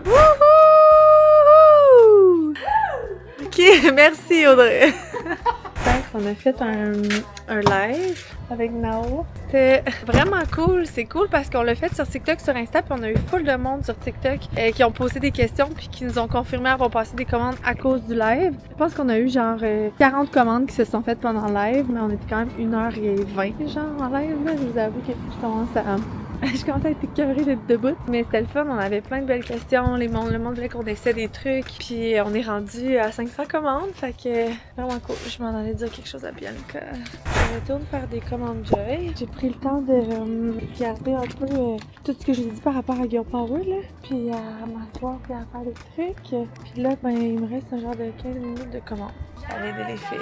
Ok, merci Audrey. On a fait un live avec Nao. C'était vraiment cool. C'est cool parce qu'on l'a fait sur TikTok, sur Insta, puis on a eu full de monde sur TikTok qui ont posé des questions puis qui nous ont confirmé avoir passé des commandes à cause du live. Je pense qu'on a eu genre 40 commandes qui se sont faites pendant le live, mais on était quand même 1h20 genre en live. Là. Je vous avoue que je commence à être écœurée d'être debout. Mais c'était le fun, on avait plein de belles questions. Le monde voulait qu'on essaie des trucs. Puis on est rendu à 500 commandes. Fait que vraiment cool. Je m'en allais dire quelque chose à Bianca. Je retourne faire des commandes Joy. J'ai pris le temps de regarder un peu tout ce que j'ai dit par rapport à Girl Power, là. Puis à m'asseoir puis à faire des trucs. Puis là, ben il me reste un genre de 15 minutes de commandes. Je vais aider les filles.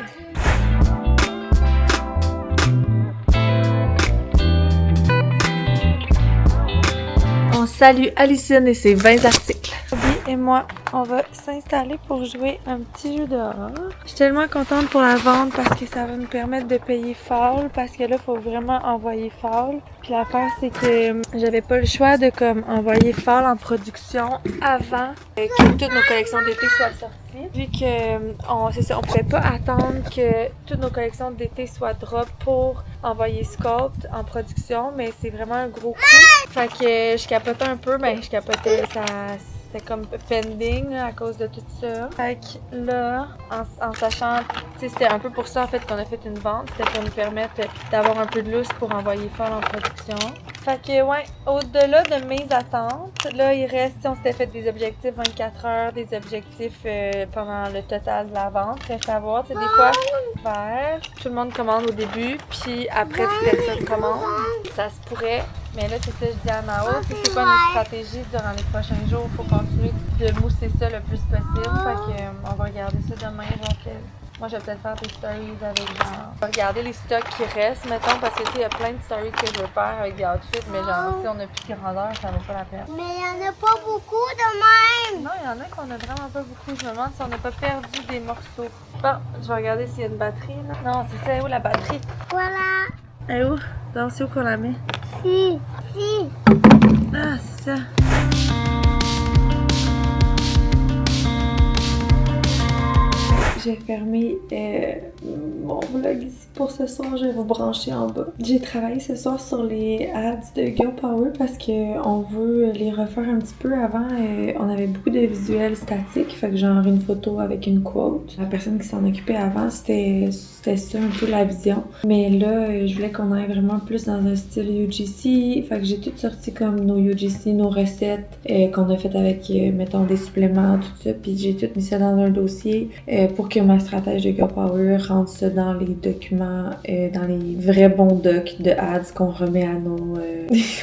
On salue Alison et ses 20 articles. Bobby et moi, on va s'installer pour jouer un petit jeu dehors. Je suis tellement contente pour la vente parce que ça va nous permettre de payer Fall, parce que là, il faut vraiment envoyer Fall. Puis l'affaire, c'est que j'avais pas le choix de comme envoyer Fall en production avant que toutes nos collections d'été soient sorties. Vu que c'est ça, on pouvait pas attendre que toutes nos collections d'été soient drop pour envoyer Sculpt en production, mais c'est vraiment un gros coup. Fait que je capotais un peu, ben je capotais, c'était comme pending là, à cause de tout ça. Fait que là, en sachant, tu sais, c'était un peu pour ça en fait qu'on a fait une vente, c'était pour nous permettre d'avoir un peu de lousse pour envoyer fort en production. Fait que ouais, au-delà de mes attentes, là il reste, si on s'était fait des objectifs 24 heures, des objectifs pendant le total de la vente, reste à voir, tu sais, des fois, tout le monde commande au début, puis après personne commande, ça se pourrait. Mais là, c'est ça que je dis à Nao, c'est quoi notre stratégie durant les prochains jours? Il faut continuer de mousser ça le plus possible. Fait que on va regarder ça demain. Donc, moi, je vais peut-être faire des stories avec genre... On va regarder les stocks qui restent, mettons, parce que tu sais, il y a plein de stories que je veux faire avec des outfits, mais genre, si on n'a plus de grandeur, ça vaut pas la peine. Mais il n'y en a pas beaucoup de même. Non, il y en a qu'on a vraiment pas beaucoup. Je me demande si on n'a pas perdu des morceaux. Bon, je vais regarder s'il y a une batterie, là. Non, c'est ça, où la batterie? Voilà. Elle est où? Dans c'est où qu'on la met? Si. Ah, c'est ça. J'ai fermé mon vlog ici pour ce soir. Je vais vous brancher en bas. J'ai travaillé ce soir sur les ads de Girl Power parce qu'on veut les refaire un petit peu. Avant, on avait beaucoup de visuels statiques. Fait que genre une photo avec une quote. La personne qui s'en occupait avant, c'était ça un peu la vision. Mais là, je voulais qu'on aille vraiment plus dans un style UGC. Fait que j'ai tout sorti comme nos UGC, nos recettes qu'on a faites avec, mettons, des suppléments, tout ça. Puis j'ai tout mis ça dans un dossier pour que ma stratège de Girl Power rentre ça dans les documents, dans les vrais bons docs de ads qu'on remet à nos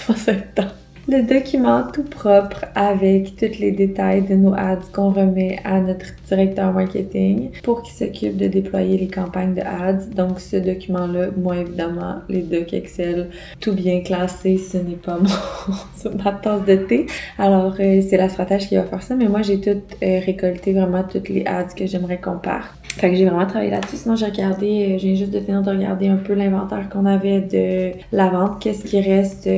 consultants. le document tout propre avec tous les détails de nos ads qu'on remet à notre directeur marketing pour qu'il s'occupe de déployer les campagnes de ads. Donc ce document-là, moi évidemment, les docs Excel, tout bien classé, ce n'est pas ma tasse de thé. Alors c'est la stratège qui va faire ça, mais moi j'ai tout récolté vraiment toutes les ads que j'aimerais qu'on parte. Fait que j'ai vraiment travaillé là-dessus. Sinon, j'ai regardé, j'ai juste de finir de regarder un peu l'inventaire qu'on avait de la vente. Qu'est-ce qui reste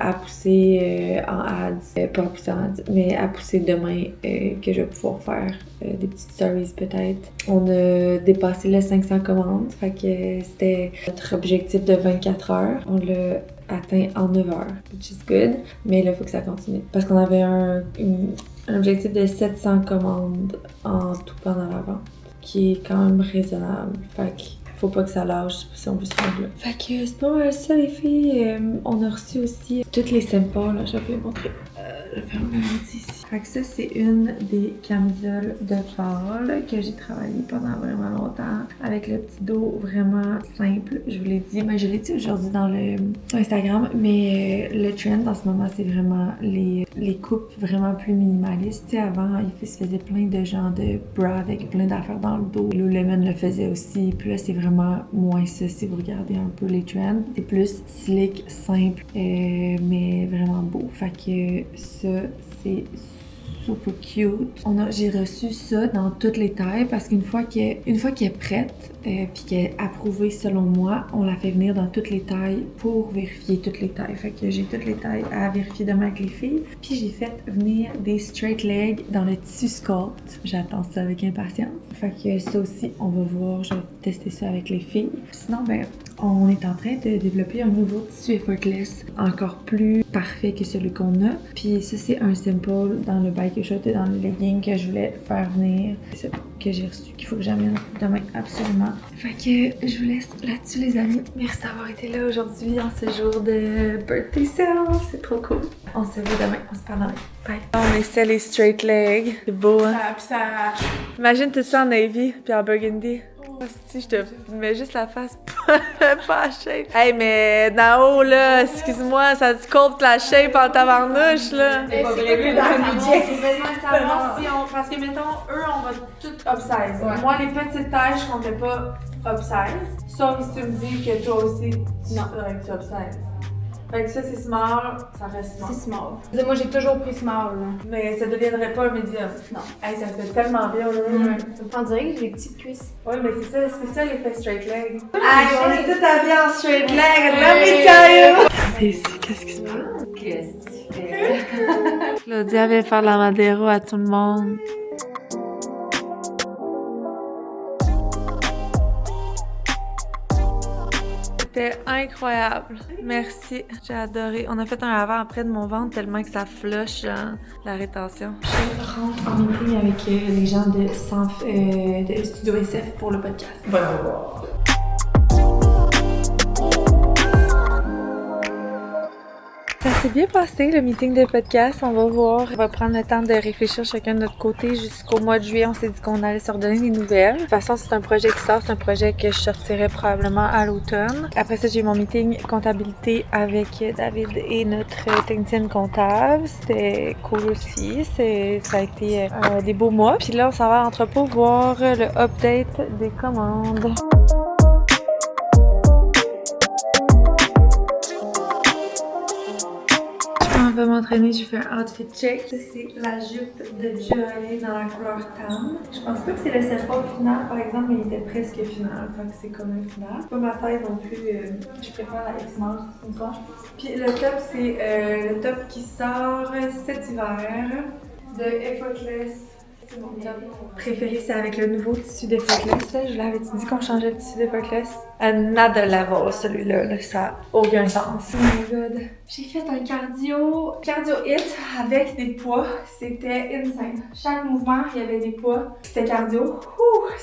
à pousser en ads. Pas à pousser en ads, mais à pousser demain que je vais pouvoir faire des petites stories peut-être. On a dépassé les 500 commandes. Fait que c'était notre objectif de 24 heures. On l'a atteint en 9 heures, which is good. Mais là, il faut que ça continue. Parce qu'on avait un objectif de 700 commandes en tout pendant la vente, qui est quand même raisonnable. Fait qu'il faut pas que ça lâche si on veut se rendre là. Fait que c'est pas mal ça les filles. On a reçu aussi toutes les samples, là, je vais vous les montrer. Je vais faire le ici. Fait que ça, c'est une des camisoles de fall que j'ai travaillé pendant vraiment longtemps avec le petit dos vraiment simple. Je vous l'ai dit, je l'ai dit aujourd'hui dans le Instagram, mais le trend en ce moment, c'est vraiment les coupes vraiment plus minimalistes. Tu sais, avant, il se faisait plein de genres de bras avec plein d'affaires dans le dos. Lululemon le faisait aussi. Puis là, c'est vraiment moins ça si vous regardez un peu les trends. C'est plus slick, simple, mais vraiment beau. Fait que ça, c'est super cute. J'ai reçu ça dans toutes les tailles parce qu'une fois qu'elle est prête puis qu'elle est approuvée selon moi, on la fait venir dans toutes les tailles pour vérifier toutes les tailles. Fait que j'ai toutes les tailles à vérifier demain avec les filles. Puis j'ai fait venir des straight legs dans le tissu sculpt. J'attends ça avec impatience. Fait que ça aussi, on va voir. Je vais tester ça avec les filles. Sinon, on est en train de développer un nouveau tissu effortless encore plus parfait que celui qu'on a. Puis ça, c'est un simple dans le bike short et dans le legging que je voulais faire venir. C'est ça que j'ai reçu, qu'il faut que j'amène demain absolument. Fait que je vous laisse là-dessus les amis. Merci d'avoir été là aujourd'hui en ce jour de birthday sale. C'est trop cool. On se voit demain. On se parle demain. Bye. On essaie les straight legs. C'est beau, hein? Imagine tout ça en navy puis en burgundy. Si je te mets juste la face pas à shape. Hey, mais d'en haut, là, excuse-moi, ça te coupe la shape en tabarnouche, là. C'est pas prévu dans le budget. Parce que, mettons, eux, on va tout upsize. Ouais. Moi, les petites tailles, je comptais pas upsize. Sauf si tu me dis que toi aussi, tu ferais que tu upsize. Fait que ça, c'est small, ça reste small. C'est small. Moi, j'ai toujours pris small, là. Mais ça deviendrait pas un medium. Non. Hey, ça fait tellement bien, là. On dirait que j'ai des petites cuisses. Oui, mais c'est ça l'effet straight leg. Hey, on est tout habillés en straight leg. Let me tell you! Regardez ici, qu'est-ce qui se passe? Qu'est-ce que tu fais? Claudia vient faire de la Madero à tout le monde. C'était incroyable. Merci. J'ai adoré. On a fait un avant-après de mon ventre tellement que ça flush la rétention. Je rentre en meeting avec les gens de Studio SF pour le podcast. Voilà. Ça s'est bien passé, le meeting de podcast. On va voir. On va prendre le temps de réfléchir chacun de notre côté. Jusqu'au mois de juillet, on s'est dit qu'on allait se redonner des nouvelles. De toute façon, c'est un projet qui sort. C'est un projet que je sortirai probablement à l'automne. Après ça, j'ai eu mon meeting comptabilité avec David et notre technicienne comptable. C'était cool aussi. Ça a été des beaux mois. Puis là, on s'en va à l'entrepôt voir le update des commandes. Je vais m'entraîner, je fais un outfit check. Ça, c'est la jupe de Jolie dans la couleur tan. Je pense pas que c'est le sample final, par exemple, mais il était presque final. Fait que c'est comme un final. Pas ma taille non plus. Je préfère la X-Mars, une fois. Puis le top, c'est le top qui sort cet hiver de Effortless. C'est mon top préféré, c'est avec le nouveau tissu d'Effortless. Je vous l'avais dit qu'on changeait de tissu d'Effortless. Another level, celui-là. Là, ça n'a aucun sens. Oh my god. J'ai fait un cardio hit avec des poids. C'était insane. Chaque mouvement, il y avait des poids. C'était cardio.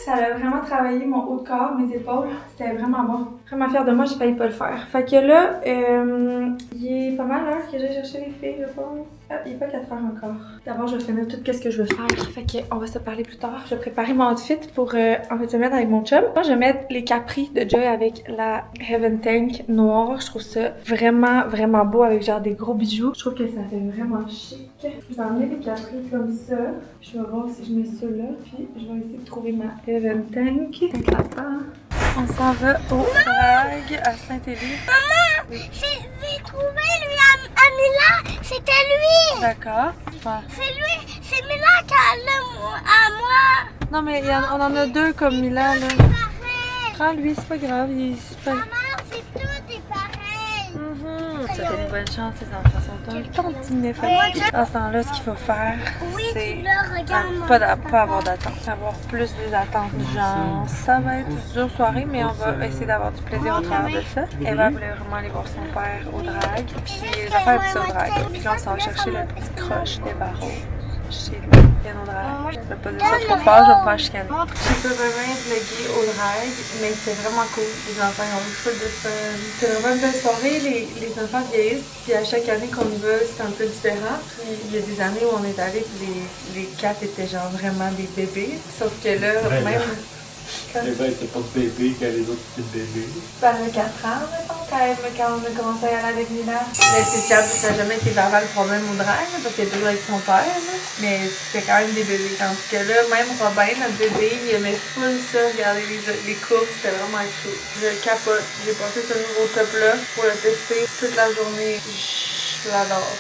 Ça a vraiment travaillé mon haut de corps, mes épaules. C'était vraiment bon. Vraiment fière de moi, j'ai failli pas le faire. Fait que là, il est pas mal l'heure que j'ai cherché les filles, je pense. Ah, il est pas 4 heures encore. D'abord, je vais finir tout ce que je veux faire. Fait qu'on va se parler plus tard. Je vais préparer mon outfit pour en fait se mettre avec mon chum. Moi, je vais mettre les capris de Joy vais avec la Heaven Tank noire. Je trouve ça vraiment, vraiment beau avec genre des gros bijoux. Je trouve que ça fait vraiment chic. Je vais emmener les capris comme ça. Je vais voir si je mets ça là. Puis je vais essayer de trouver ma Heaven Tank. On s'en va au drag à Saint-Élie. Maman, j'ai trouvé lui à Mila. C'était lui. D'accord. Super. C'est lui. C'est Mila qui a le à moi. Non, mais on en a deux comme Mila, là. Pareil. Prends-lui, c'est pas grave. Il est super. Maman, c'est tout est pareil. Ça fait une bonne chance, les enfants sont tout le temps petits fatigués. À ce temps-là, ce qu'il faut faire, c'est pas avoir d'attente, avoir plus des attentes du genre. Ça va être une dure soirée, mais on va essayer d'avoir du plaisir au travers de ça. Eva voulait vraiment aller voir son père au drag, puis les affaires du au drag. Puis là, on s'en va chercher le petit croche des barreaux chez lui. Bien au drag. Je vais pas dire ça trop fort, je vais me faire chicaner. J'ai pas vraiment vlogué au drag, mais c'était vraiment cool. Les enfants ont eu full de fun. C'était vraiment une belle soirée. Les enfants vieillissent, puis à chaque année qu'on y va, c'est un peu différent. Puis il y a des années où on est allé, puis les quatre étaient genre vraiment des bébés. Sauf que là, même. Eva était pas de bébé quand les autres étaient de bébé. Ça avait 4 ans, mettons, quand on a commencé à aller avec Mila. Mais c'est sûr que ça n'a jamais été vraiment le problème au drag, parce qu'il est toujours avec son père. Là. Mais c'était quand même des bébés. Tandis que là, même Robin, notre bébé, il aimait full ça, regarder les courses, c'était vraiment cool. Je capote. J'ai passé ce nouveau top-là pour le tester toute la journée. Je l'adore.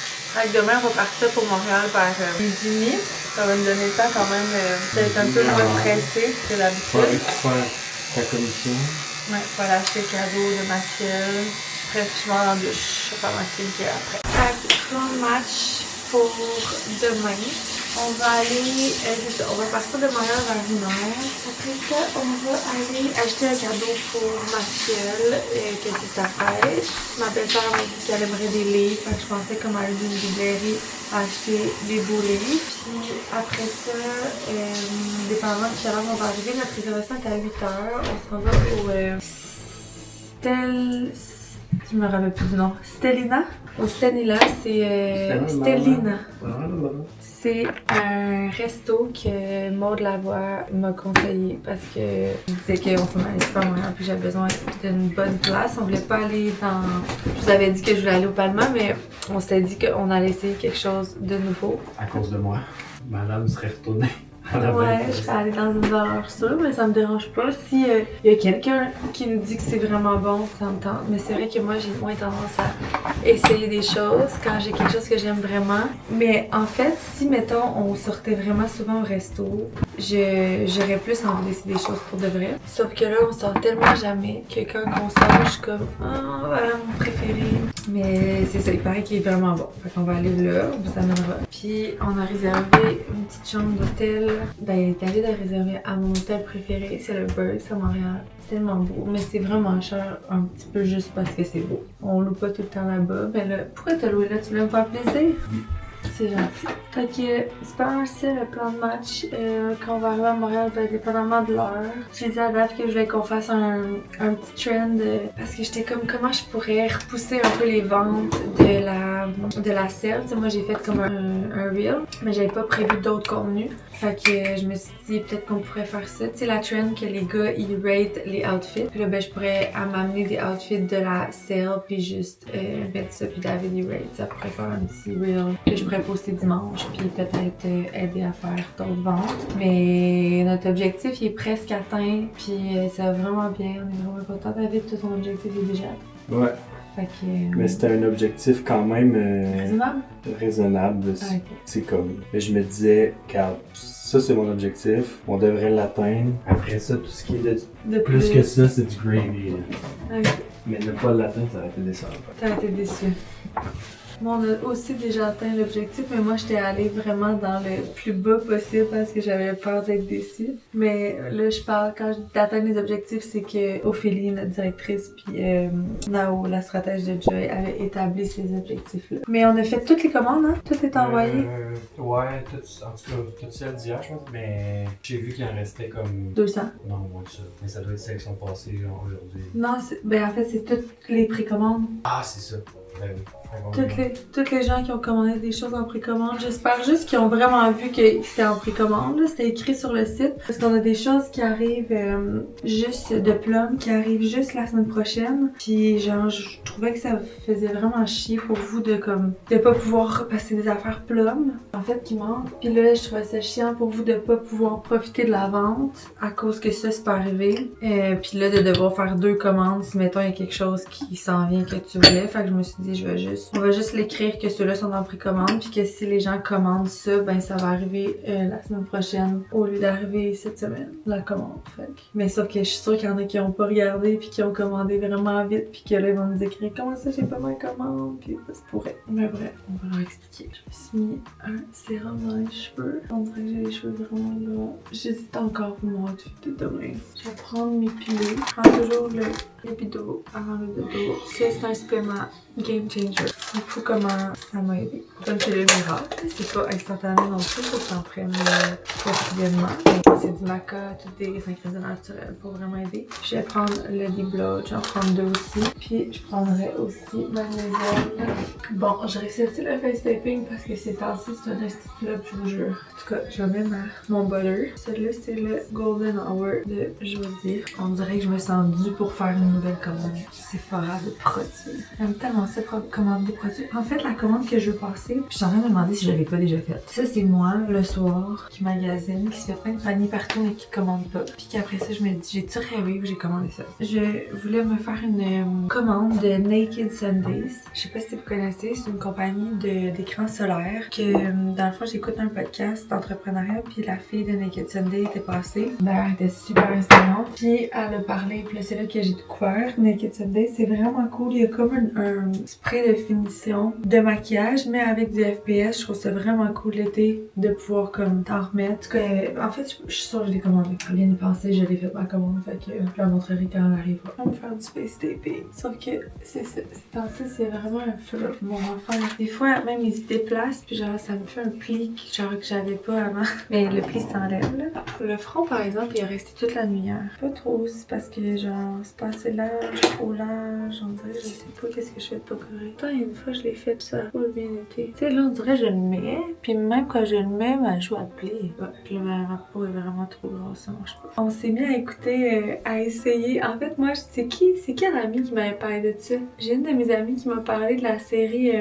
Demain, on va partir pour Montréal par midi. Ça va me donner le temps quand même d'être un peu moins pressée que d'habitude. Pour faire ta commission. Ouais, pour aller acheter le cadeau de Mathilde. Après, je vais en douche. Je vais faire ma skincare après. Grand match pour demain. On va aller, on va partir de Montréal vers 1h. Après ça, on va aller acheter un cadeau pour Mathilde, que c'est sa fête. Ma belle-sœur m'a dit qu'elle aimerait des livres, fait que je pensais comme aller dans une librairie acheter des beaux livres. Puis après ça, dépendamment de quelle heure on va arriver, notre réservation est à 8h. On s'en va au je me rappelle plus du nom. Stellina? Au Stellina, c'est Stellina. C'est un resto que Maud Lavoie m'a conseillé parce que je disais qu'on s'en allait pas Montréal puis j'avais besoin d'une bonne place. On voulait pas aller dans... Je vous avais dit que je voulais aller au Palma, mais on s'était dit qu'on allait essayer quelque chose de nouveau. À cause de moi, madame serait retournée. Ouais, je serais allée dans une valeur sûre, mais ça me dérange pas. Si y a quelqu'un qui nous dit que c'est vraiment bon, ça me tente. Mais c'est vrai que moi, j'ai moins tendance à essayer des choses quand j'ai quelque chose que j'aime vraiment. Mais en fait, si, mettons, on sortait vraiment souvent au resto, j'aurais plus envie d'essayer des choses pour de vrai. Sauf que là, on sort tellement jamais que quand on sort, je suis comme « Ah, voilà mon préféré ». Mais c'est ça, il paraît qu'il est vraiment bon. Fait qu'on va aller là, on vous amènera. Puis on a réservé une petite chambre d'hôtel. Ben, il est allé de réserver à mon hôtel préféré, c'est le Burks à Montréal. C'est tellement beau, mais c'est vraiment cher un petit peu juste parce que c'est beau. On loue pas tout le temps là-bas. Ben là, pourquoi t'as loué là? Tu voulais me faire plaisir? C'est gentil. Fait que c'est pas mal ça le plan de match. Quand on va arriver à Montréal, ben, dépendamment de l'heure. J'ai dit à Dave que je voulais qu'on fasse un petit trend parce que j'étais comme comment je pourrais repousser un peu les ventes de la selle. T'sais, moi j'ai fait comme un reel, mais j'avais pas prévu d'autres contenus. Fait que je me suis dit peut-être qu'on pourrait faire ça. Tu sais la trend que les gars ils rate les outfits. Puis là ben je pourrais m'amener des outfits de la selle puis juste mettre ça puis David il rate. Ça pourrait faire un petit reel que je pourrais poster dimanche puis peut-être aider à faire d'autres ventes. Mais notre objectif il est presque atteint puis ça va vraiment bien. On est vraiment contents. David, tout ton objectif est déjà atteint. Ouais. Fait que, mais c'était un objectif quand même raisonnable. Ah, okay. C'est comme. Mais je me disais, car ça c'est mon objectif, on devrait l'atteindre. Après ça, tout ce qui est de plus que ça, c'est du gravy. Okay. Mais ne pas l'atteindre, ça aurait été décevant. T'as été déçu. Moi, on a aussi déjà atteint l'objectif, mais moi, j'étais allée vraiment dans le plus bas possible parce que j'avais peur d'être déçue. Mais là, je parle, quand je dis d'atteindre les objectifs, c'est que Ophélie, notre directrice, puis Nao, la stratège de Joy, avait établi ces objectifs-là. Mais on a fait toutes les commandes, hein? Tout est envoyé? Ouais, en tout cas, toutes celles d'hier, je pense, mais j'ai vu qu'il en restait comme... 200. Non, moins que ça. Mais ça doit être celles qui sont passées, genre, aujourd'hui. Non, ben en fait, c'est toutes les précommandes. Ah, c'est ça. Ben oui. Toutes les gens qui ont commandé des choses en précommande, j'espère juste qu'ils ont vraiment vu que c'était en précommande. C'était écrit sur le site. Parce qu'on a des choses qui arrivent juste de Plum, qui arrivent juste la semaine prochaine. Puis genre, je trouvais que ça faisait vraiment chier pour vous de pas pouvoir passer des affaires Plum, en fait, qui manquent. Puis là, je trouvais ça chiant pour vous de pas pouvoir profiter de la vente à cause que ça, c'est pas arrivé. Puis là, de devoir faire 2 commandes si, mettons, il y a quelque chose qui s'en vient que tu voulais. Fait que je me suis dit, on va juste l'écrire que ceux-là sont en précommande, puis que si les gens commandent ça, ben ça va arriver la semaine prochaine au lieu d'arriver cette semaine, la commande. Fait que... Mais sauf que je suis sûre qu'il y en a qui ont pas regardé puis qui ont commandé vraiment vite, puis que là, ils vont nous écrire comment ça j'ai pas ma commande, puis ça se pourrait. Mais bref, on va leur expliquer. Je me suis mis un sérum dans les cheveux. On dirait que j'ai les cheveux vraiment longs. J'hésite encore pour mon outfit de demain. Je vais prendre mes pilés. Je prends toujours le bido avant le dodo. C'est un supplément game changer. C'est fou comment ça m'a aidé. Comme c'est le miracle, c'est pas instantané non plus, faut que t'en prennes quotidiennement. C'est du maca, tous des ingrédients naturels pour vraiment aider. Je vais prendre le Deep Blood, je vais en prendre 2 aussi. Puis je prendrai aussi magnésium. Bon, je réussis le face taping parce que ces temps-ci, c'est un institut, je vous jure. En tout cas, je vais mettre mon butter. Celui-là, c'est le Golden Hour de Josie. On dirait que je me sens due pour faire une nouvelle commande. C'est Sephora de produits. J'aime tellement ça, commander des produits. En fait, la commande que je veux passer, je suis en train de me demander si je l'avais pas déjà faite. Ça, c'est moi, le soir, qui magasine, qui se fait plein de paniers partout mais qui commande pas. Puis qu'après ça, je me dis, j'ai-tu rêvé que j'ai commandé ça? Je voulais me faire une commande de Naked Sundays. Je sais pas si vous connaissez, c'est une compagnie d'écran solaire que, dans le fond, j'écoute un podcast d'entrepreneuriat, puis la fille de Naked Sunday était passée. Ben, elle était super inspirante. Puis elle a parlé, puis là, c'est là que j'ai découvert Naked Sunday. C'est vraiment cool. Il y a comme un spray de finition de maquillage, mais avec du FPS. Je trouve ça vraiment cool l'été de pouvoir comme t'en remettre. En fait, je suis sûre que je l'ai commandé. Bien y penser, je l'ai fait ma commande, fait que je la montrerai quand elle arrivera. On va me faire du face taping. Sauf que c'est ça. Ces temps-ci, c'est vraiment un flop. Mon enfant, des fois, même il se déplace, puis genre, ça me fait un pli genre que j'avais pas avant. Mais le pli s'enlève, là. Le front, par exemple, il est resté toute la nuit hier. Pas trop, c'est parce que genre, c'est pas assez large, trop large. On dirait, je sais pas qu'est-ce que je fais de pas correct. Tant une fois, je l'ai fait, puis ça a pas bien été. Tu sais, là, on dirait, je le mets, puis même quand je le mets, ben, je joue à pli. Ouais, puis là, ma peau est vraiment trop grosse, ça marche pas. On s'est mis à écouter, à essayer. En fait, moi, c'est qui un ami qui m'avait parlé de ça? J'ai une de mes amies qui m'a parlé de la série,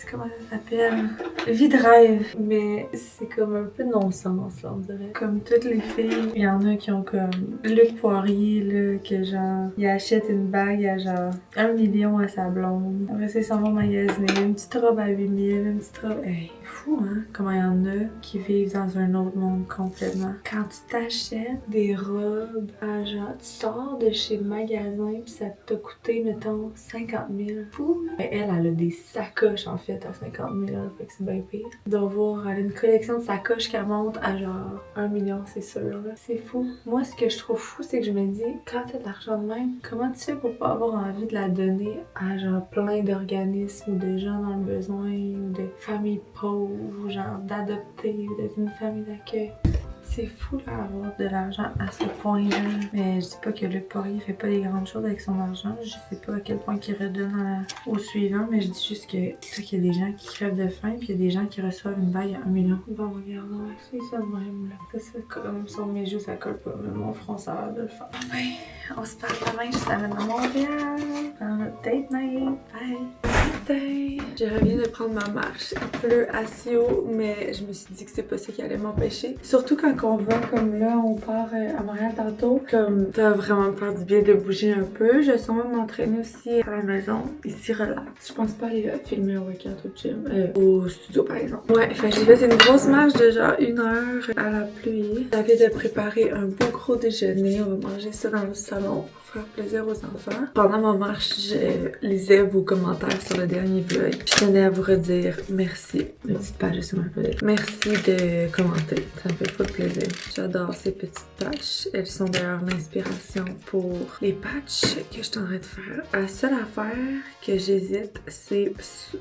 comment ça s'appelle? V-Drive. Mais c'est comme un peu de non-sens, là, on dirait. Comme toutes les filles, il y en a qui ont comme Luc Poirier, là, que genre, il achète une bague à genre 1 million à sa blonde. Après, c'est son magasiner, une petite robe à 8000, une petite robe. Hey, fou, hein? Comment il y en a qui vivent dans un autre monde complètement. Quand tu t'achètes des robes à genre, tu sors de chez le magasin pis ça t'a coûté, mettons, 50 000. Fou! Mais elle a des sacoches en fait à 50 000, fait que c'est bien pire. De voir, elle a une collection de sacoches qui monte à genre 1 million, c'est sûr, là. C'est fou. Moi, ce que je trouve fou, c'est que je me dis, quand t'as de l'argent de même, comment tu fais pour pas avoir envie de la donner à genre plein d'organismes ou de gens dans le besoin ou de familles pauvres ou genre d'adopter ou d'être une famille d'accueil? C'est fou là, avoir de l'argent à ce point-là. Mais je dis pas que Luc Poirier fait pas des grandes choses avec son argent. Je sais pas à quel point il redonne au suivant, mais je dis juste que qu'il y a des gens qui crèvent de faim, puis il y a des gens qui reçoivent une bague à 1 million. Bon, regardons, c'est ça de même là. Ça comme sur mes joues, ça colle pas, mais mon front, ça a l'air de le faire. Ouais, on se parle demain, je t'amène à Montréal, dans notre date night. Bye! Je reviens de prendre ma marche. Il pleut assez haut, mais je me suis dit que c'est pas ça qui allait m'empêcher. Surtout quand on va comme là, on part à Montréal tantôt. Comme ça va vraiment me faire du bien de bouger un peu. Je vais sûrement m'entraîner aussi à la maison. Ici, relax. Je pense pas aller filmer un workout au gym. Au studio par exemple. Ouais, fait que j'ai fait une grosse marche de genre 1 heure à la pluie. J'avais de préparer un beau gros déjeuner. On va manger ça dans le salon. Faire plaisir aux enfants. Pendant ma marche, je lisais vos commentaires sur le dernier vlog. Je tenais à vous redire merci. Une petite page sur ma palette. Merci de commenter. Ça me fait full plaisir. J'adore ces petites patchs. Elles sont d'ailleurs l'inspiration pour les patchs que je suis en train de faire. La seule affaire que j'hésite, c'est...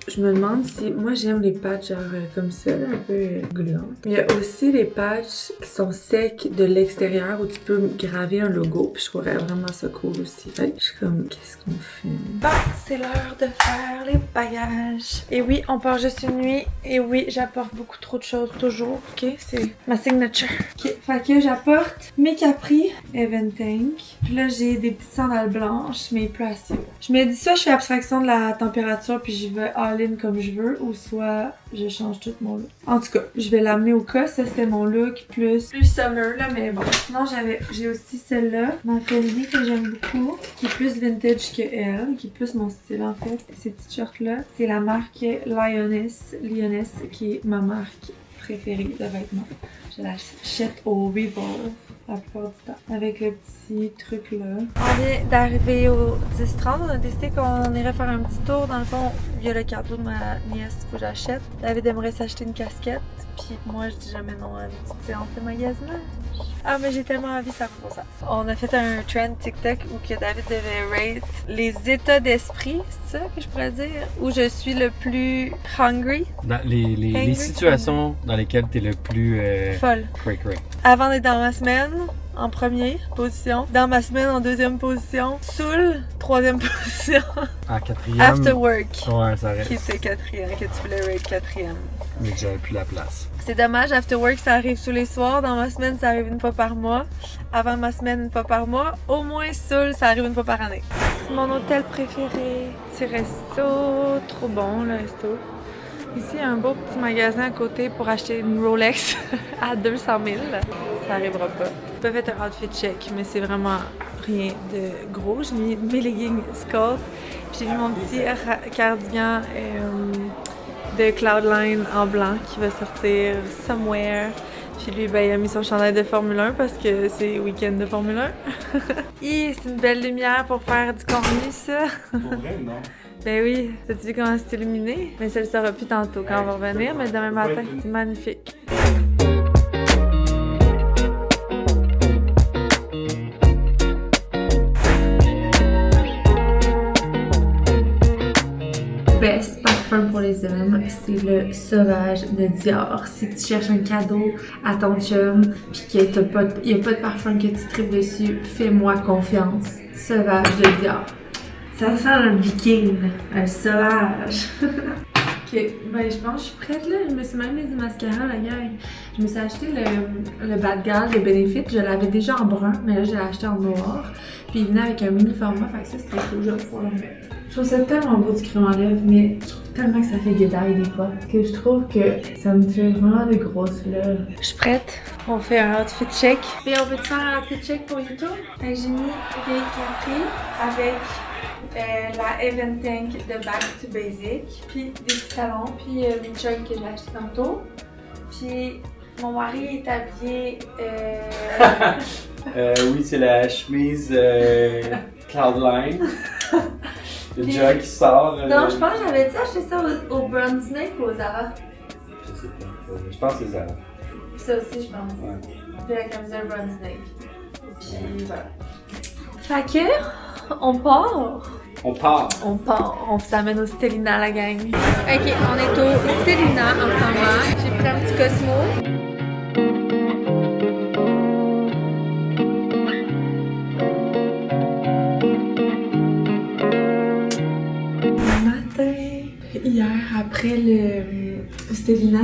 Je me demande si... Moi, j'aime les patchs genre comme ça, là, un peu gluants. Mais il y a aussi les patchs qui sont secs de l'extérieur où tu peux graver un logo. Puis je trouverais vraiment ça cool. cool aussi. Fait que je suis comme, qu'est-ce qu'on fait? Bon, c'est l'heure de faire les bagages. Et oui, on part juste une nuit. Et oui, j'apporte beaucoup trop de choses toujours. Ok, c'est ma signature. Ok, fait que j'apporte mes capris Eventank. Puis là, j'ai des petites sandales blanches, mais il pleut assez haut. Je me dis soit je fais abstraction de la température puis j'y vais all-in comme je veux, ou soit je change tout mon look. En tout cas, je vais l'amener au cas. Ça, c'était mon look plus summer, là, mais bon. Sinon, j'ai aussi celle-là, ma Fendi que j'aime beaucoup, qui est plus vintage que elle, qui est plus mon style, en fait. Ces petites shorts-là, c'est la marque Lioness, qui est ma marque préférée de vêtements. Je l'achète au Revolve la plupart du temps, avec le petit truc là. On vient d'arriver au 10-30, on a décidé qu'on irait faire un petit tour. Dans le fond, il y a le cadeau de ma nièce qu'il faut que j'achète. David aimerait s'acheter une casquette, puis moi je dis jamais non à une petite séance de magasinage. Ah, mais j'ai tellement envie, ça pour ça. On a fait un trend TikTok où que David devait rate les états d'esprit, c'est ça que je pourrais dire, où je suis le plus hungry. Dans les situations dans lesquelles t'es le plus... folle. Cray. Avant d'être dans ma semaine, en première position. Dans ma semaine, en deuxième position. Soul, troisième position. En quatrième. After work. Ouais, ça reste. Qui était quatrième, que tu voulais rate quatrième. Mais que j'avais plus la place. C'est dommage, After work, ça arrive tous les soirs. Dans ma semaine, ça arrive une fois par mois. Avant ma semaine, une fois par mois. Au moins, Soul, ça arrive une fois par année. C'est mon hôtel préféré. Petit resto. Trop bon, le resto. Ici, il y a un beau petit magasin à côté pour acheter une Rolex à 200 000. Ça arrivera pas. J'ai pas fait un outfit check, mais c'est vraiment rien de gros. J'ai mis mes leggings Scott. J'ai mis mon petit cardigan de Cloudline en blanc qui va sortir somewhere. Puis lui, ben, il a mis son chandail de Formule 1 parce que c'est week-end de Formule 1. Et c'est une belle lumière pour faire du contenu, ça. Pour vrai, non? Ben oui, t'as-tu vu comment c'est illuminé? Mais ça le sera plus tantôt quand on va revenir, mais demain matin, c'est magnifique. Best parfum pour les hommes, c'est le Sauvage de Dior. Si tu cherches un cadeau à ton chum pis qu'il n'y a pas de parfum que tu tripes dessus, fais-moi confiance. Sauvage de Dior. Ça sent le viking, un sauvage. Ok, ben je pense que je suis prête là. Je me suis même mis du mascara, la gang. Je me suis acheté le Bad Gal de Benefit. Je l'avais déjà en brun, mais là je l'ai acheté en noir. Puis il venait avec un mini format, fait que ça c'était cool, je vais pouvoir le mettre. Je trouve ça tellement beau du crème à lèvres, mais je trouve tellement que ça fait guédaille des fois. Que je trouve que ça me fait vraiment des grosses fleurs. Je suis prête. On fait un outfit check. Et on veut te faire un outfit check pour YouTube? Fait que j'ai mis des capris avec la Eventank de Back to Basic, puis des petits talons, puis une chug que j'ai acheté tantôt. Puis mon mari est habillé. Oui, c'est la chemise Cloudline. Le jug qui sort. Non, je pense que j'avais acheté ça au Brown Snake ou au Zara. Je sais pas. Je pense que c'est Zara. Ça aussi, je pense. Ouais. Puis la camisole Brown Snake. Puis voilà. Fait que, on part. On s'amène au Stellina, la gang. Ok, on est au Stellina en ce moment. J'ai pris un petit Cosmo. Hier, après le Stellina,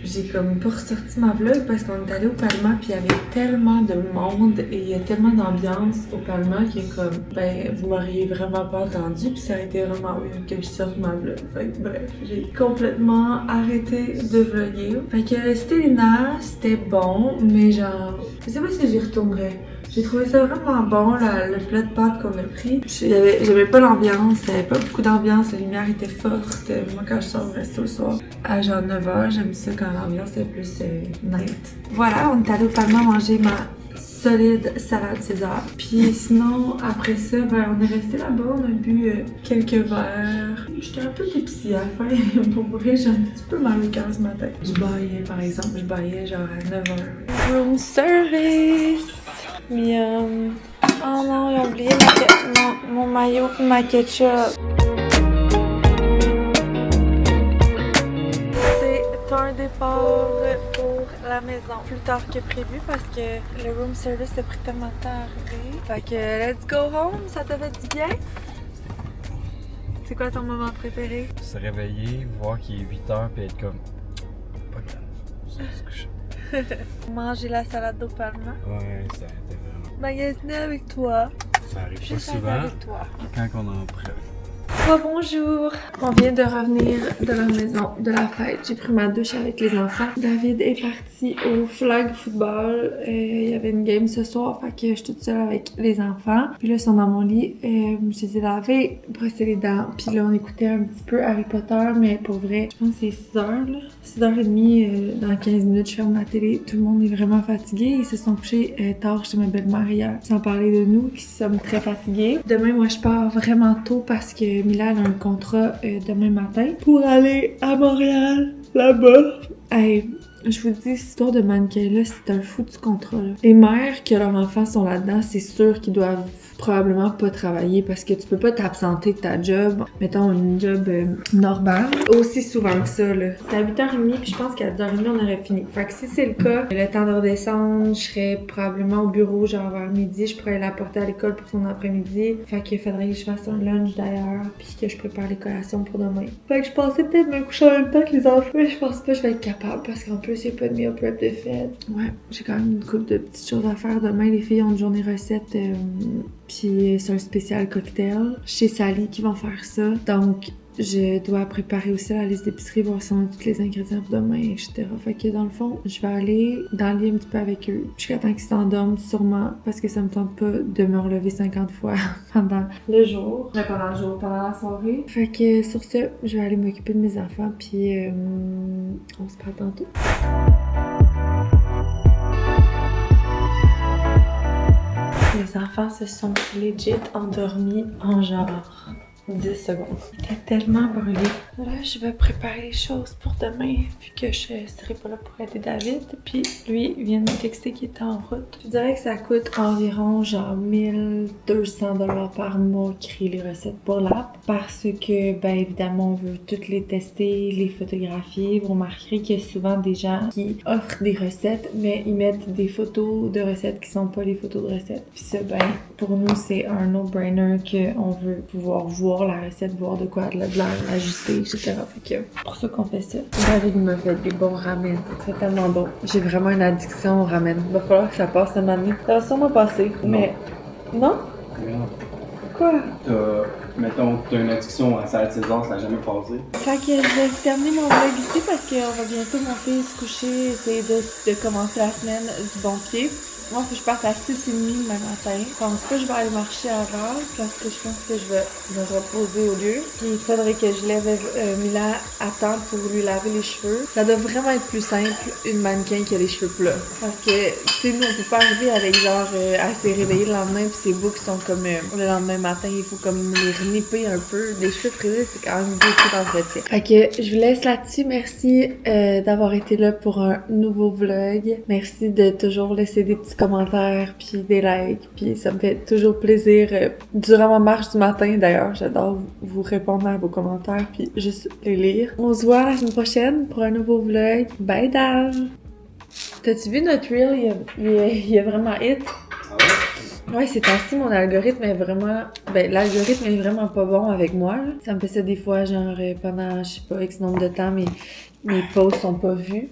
j'ai comme pas ressorti ma vlog parce qu'on est allé au Palma puis il y avait tellement de monde et il y a tellement d'ambiance au Palma que comme, ben, vous m'auriez vraiment pas entendu puis ça a été vraiment weird que je sorte ma vlog. Fait que bref, j'ai complètement arrêté de vlogger. Fait que le Stellina, c'était bon, mais genre, je sais pas si j'y retournerais. J'ai trouvé ça vraiment bon, le plat de pâtes qu'on a pris. J'aimais pas l'ambiance, il y avait pas beaucoup d'ambiance, la lumière était forte. Moi, quand je sors au resto le soir, à genre 9h, j'aime ça quand l'ambiance est plus night. Voilà, on est allé au Palma manger ma solide salade César. Puis sinon, après ça, ben, on est resté là-bas, on a bu quelques verres. J'étais un peu tipsy à la fin, pour vrai, j'ai un petit peu mal au cœur ce matin. Je baillais, par exemple, genre à 9h. Room service! Miam. Oh non, j'ai oublié mon maillot et ma ketchup. C'est un départ pour la maison plus tard que prévu parce que le room service a pris tellement de temps à arriver. Fait que let's go home, ça t'a fait du bien? C'est quoi ton moment préféré? Se réveiller, voir qu'il est 8h puis être comme... Pas grave, je vais se coucher. Manger la salade au palma. Ouais, ça a été vraiment... Magasiner avec toi. Ça arrive pas Juste souvent avec toi. quand on en prend. Oh, bonjour! On vient de revenir de la maison de la fête. J'ai pris ma douche avec les enfants. David est parti au flag football. Il y avait une game ce soir, fait que je suis toute seule avec les enfants. Puis là, ils sont dans mon lit. Je les ai lavés, brossé les dents. Puis là, on écoutait un petit peu Harry Potter, mais pour vrai, je pense que c'est 6h, là. 6h30, dans 15 minutes, je ferme la télé. Tout le monde est vraiment fatigué. Ils se sont couchés tard chez ma belle-mère hier. Sans parler de nous, qui sommes très fatigués. Demain, moi, je pars vraiment tôt parce que Mila a un contrat demain matin pour aller à Montréal, là-bas. Hey, je vous dis, cette histoire de mannequin-là, c'est un foutu contrat, là. Les mères que leurs enfants sont là-dedans, c'est sûr qu'ils doivent probablement pas travailler parce que tu peux pas t'absenter de ta job, mettons une job normale, aussi souvent que ça, là. C'est à 8h30 puis je pense qu'à 10h30 on aurait fini. Fait que si c'est le cas, le temps de redescendre, je serais probablement au bureau genre vers midi, je pourrais la porter à l'école pour son après-midi. Fait qu'il faudrait que je fasse un lunch d'ailleurs puis que je prépare les collations pour demain. Fait que je pensais peut-être me coucher en même temps que les enfants, mais je pense pas que je vais être capable parce qu'en plus il y a pas de meal prep de fait. Ouais, j'ai quand même une couple de petites choses à faire demain. Les filles ont une journée recette puis c'est un spécial cocktail chez Sally qui vont faire ça. Donc, je dois préparer aussi la liste d'épicerie, voir si on a tous les ingrédients pour demain, etc. Fait que dans le fond, je vais aller dans le lit un petit peu avec eux jusqu'à temps qu'ils s'endorment sûrement parce que ça me tente pas de me relever 50 fois pendant le jour. Pendant le jour, pendant la soirée. Fait que sur ce, je vais aller m'occuper de mes enfants puis on se parle tantôt. Les enfants se sont legit endormis en genre 10 secondes. J'étais tellement brûlée. Là, je vais préparer les choses pour demain, vu que je serai pas là pour aider David. Puis lui, il vient de me texter qu'il était en route. Je dirais que ça coûte environ genre 1200$ par mois créer les recettes pour l'app. Parce que, ben évidemment, on veut toutes les tester, les photographier. Vous remarquerez qu'il y a souvent des gens qui offrent des recettes, mais ils mettent des photos de recettes qui sont pas les photos de recettes. Puis ça, ben, pour nous, c'est un no-brainer qu'on veut pouvoir voir la recette, voir de quoi de l'ajuster, etc. Fait que pour ça qu'on fait ça. David me fait des bons ramen. C'est tellement bon. J'ai vraiment une addiction au ramen. Il va falloir que ça passe cette année. Ça va sûrement passer. Non. Mais. Non? Regarde. Quoi? Mettons, t'as une addiction à salade César, ça n'a jamais passé. Fait que je vais terminer mon vlog ici parce qu'on va bientôt monter, se coucher, essayer de commencer la semaine du bon pied. Moi, faut que je parte à 6h30 demain matin. Donc, ça, je vais aller marcher avant parce que je pense que je vais me reposer au lieu. Puis, il faudrait que je lève Mila à temps pour lui laver les cheveux. Ça doit vraiment être plus simple, une mannequin qui a les cheveux plats. Parce que, tu sais, nous, on peut pas arriver avec genre, elle s'est réveillée le lendemain puis ses boucles sont comme le lendemain matin, il faut comme les renipper un peu. Des cheveux frisés, c'est quand même beaucoup d'entretien. Fait que, je vous laisse là-dessus. Merci d'avoir été là pour un nouveau vlog. Merci de toujours laisser des petits commentaires puis des likes puis ça me fait toujours plaisir durant ma marche du matin d'ailleurs j'adore vous répondre à vos commentaires puis juste les lire. On se voit la semaine prochaine pour un nouveau vlog. Bye Dave! T'as-tu vu notre reel? Il a vraiment hit. Ouais, c'est ainsi mon algorithme est vraiment... Ben, l'algorithme est vraiment pas bon avec moi, là. Ça me fait ça des fois, genre, pendant, je sais pas, X nombre de temps, mes posts sont pas vus.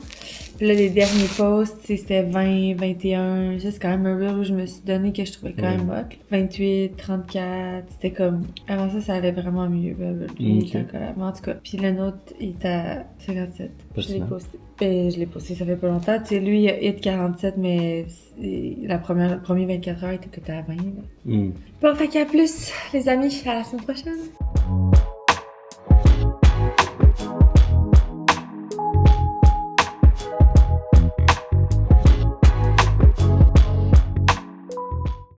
Puis là, les derniers posts, c'était 20, 21... Ça, c'est quand même un reel où je me suis donné que je trouvais quand même hot. 28, 34... C'était comme... Avant ça, ça allait vraiment mieux. Lui, il était en colère. Mais en tout cas, puis le nôtre, il était à 57. Je l'ai posté. Je l'ai posté, ça fait pas longtemps. Tu sais, lui, il a hit 47, mais le premier 24 heures, il était à 20. Bon, fait qu'à plus, les amis. À la semaine prochaine.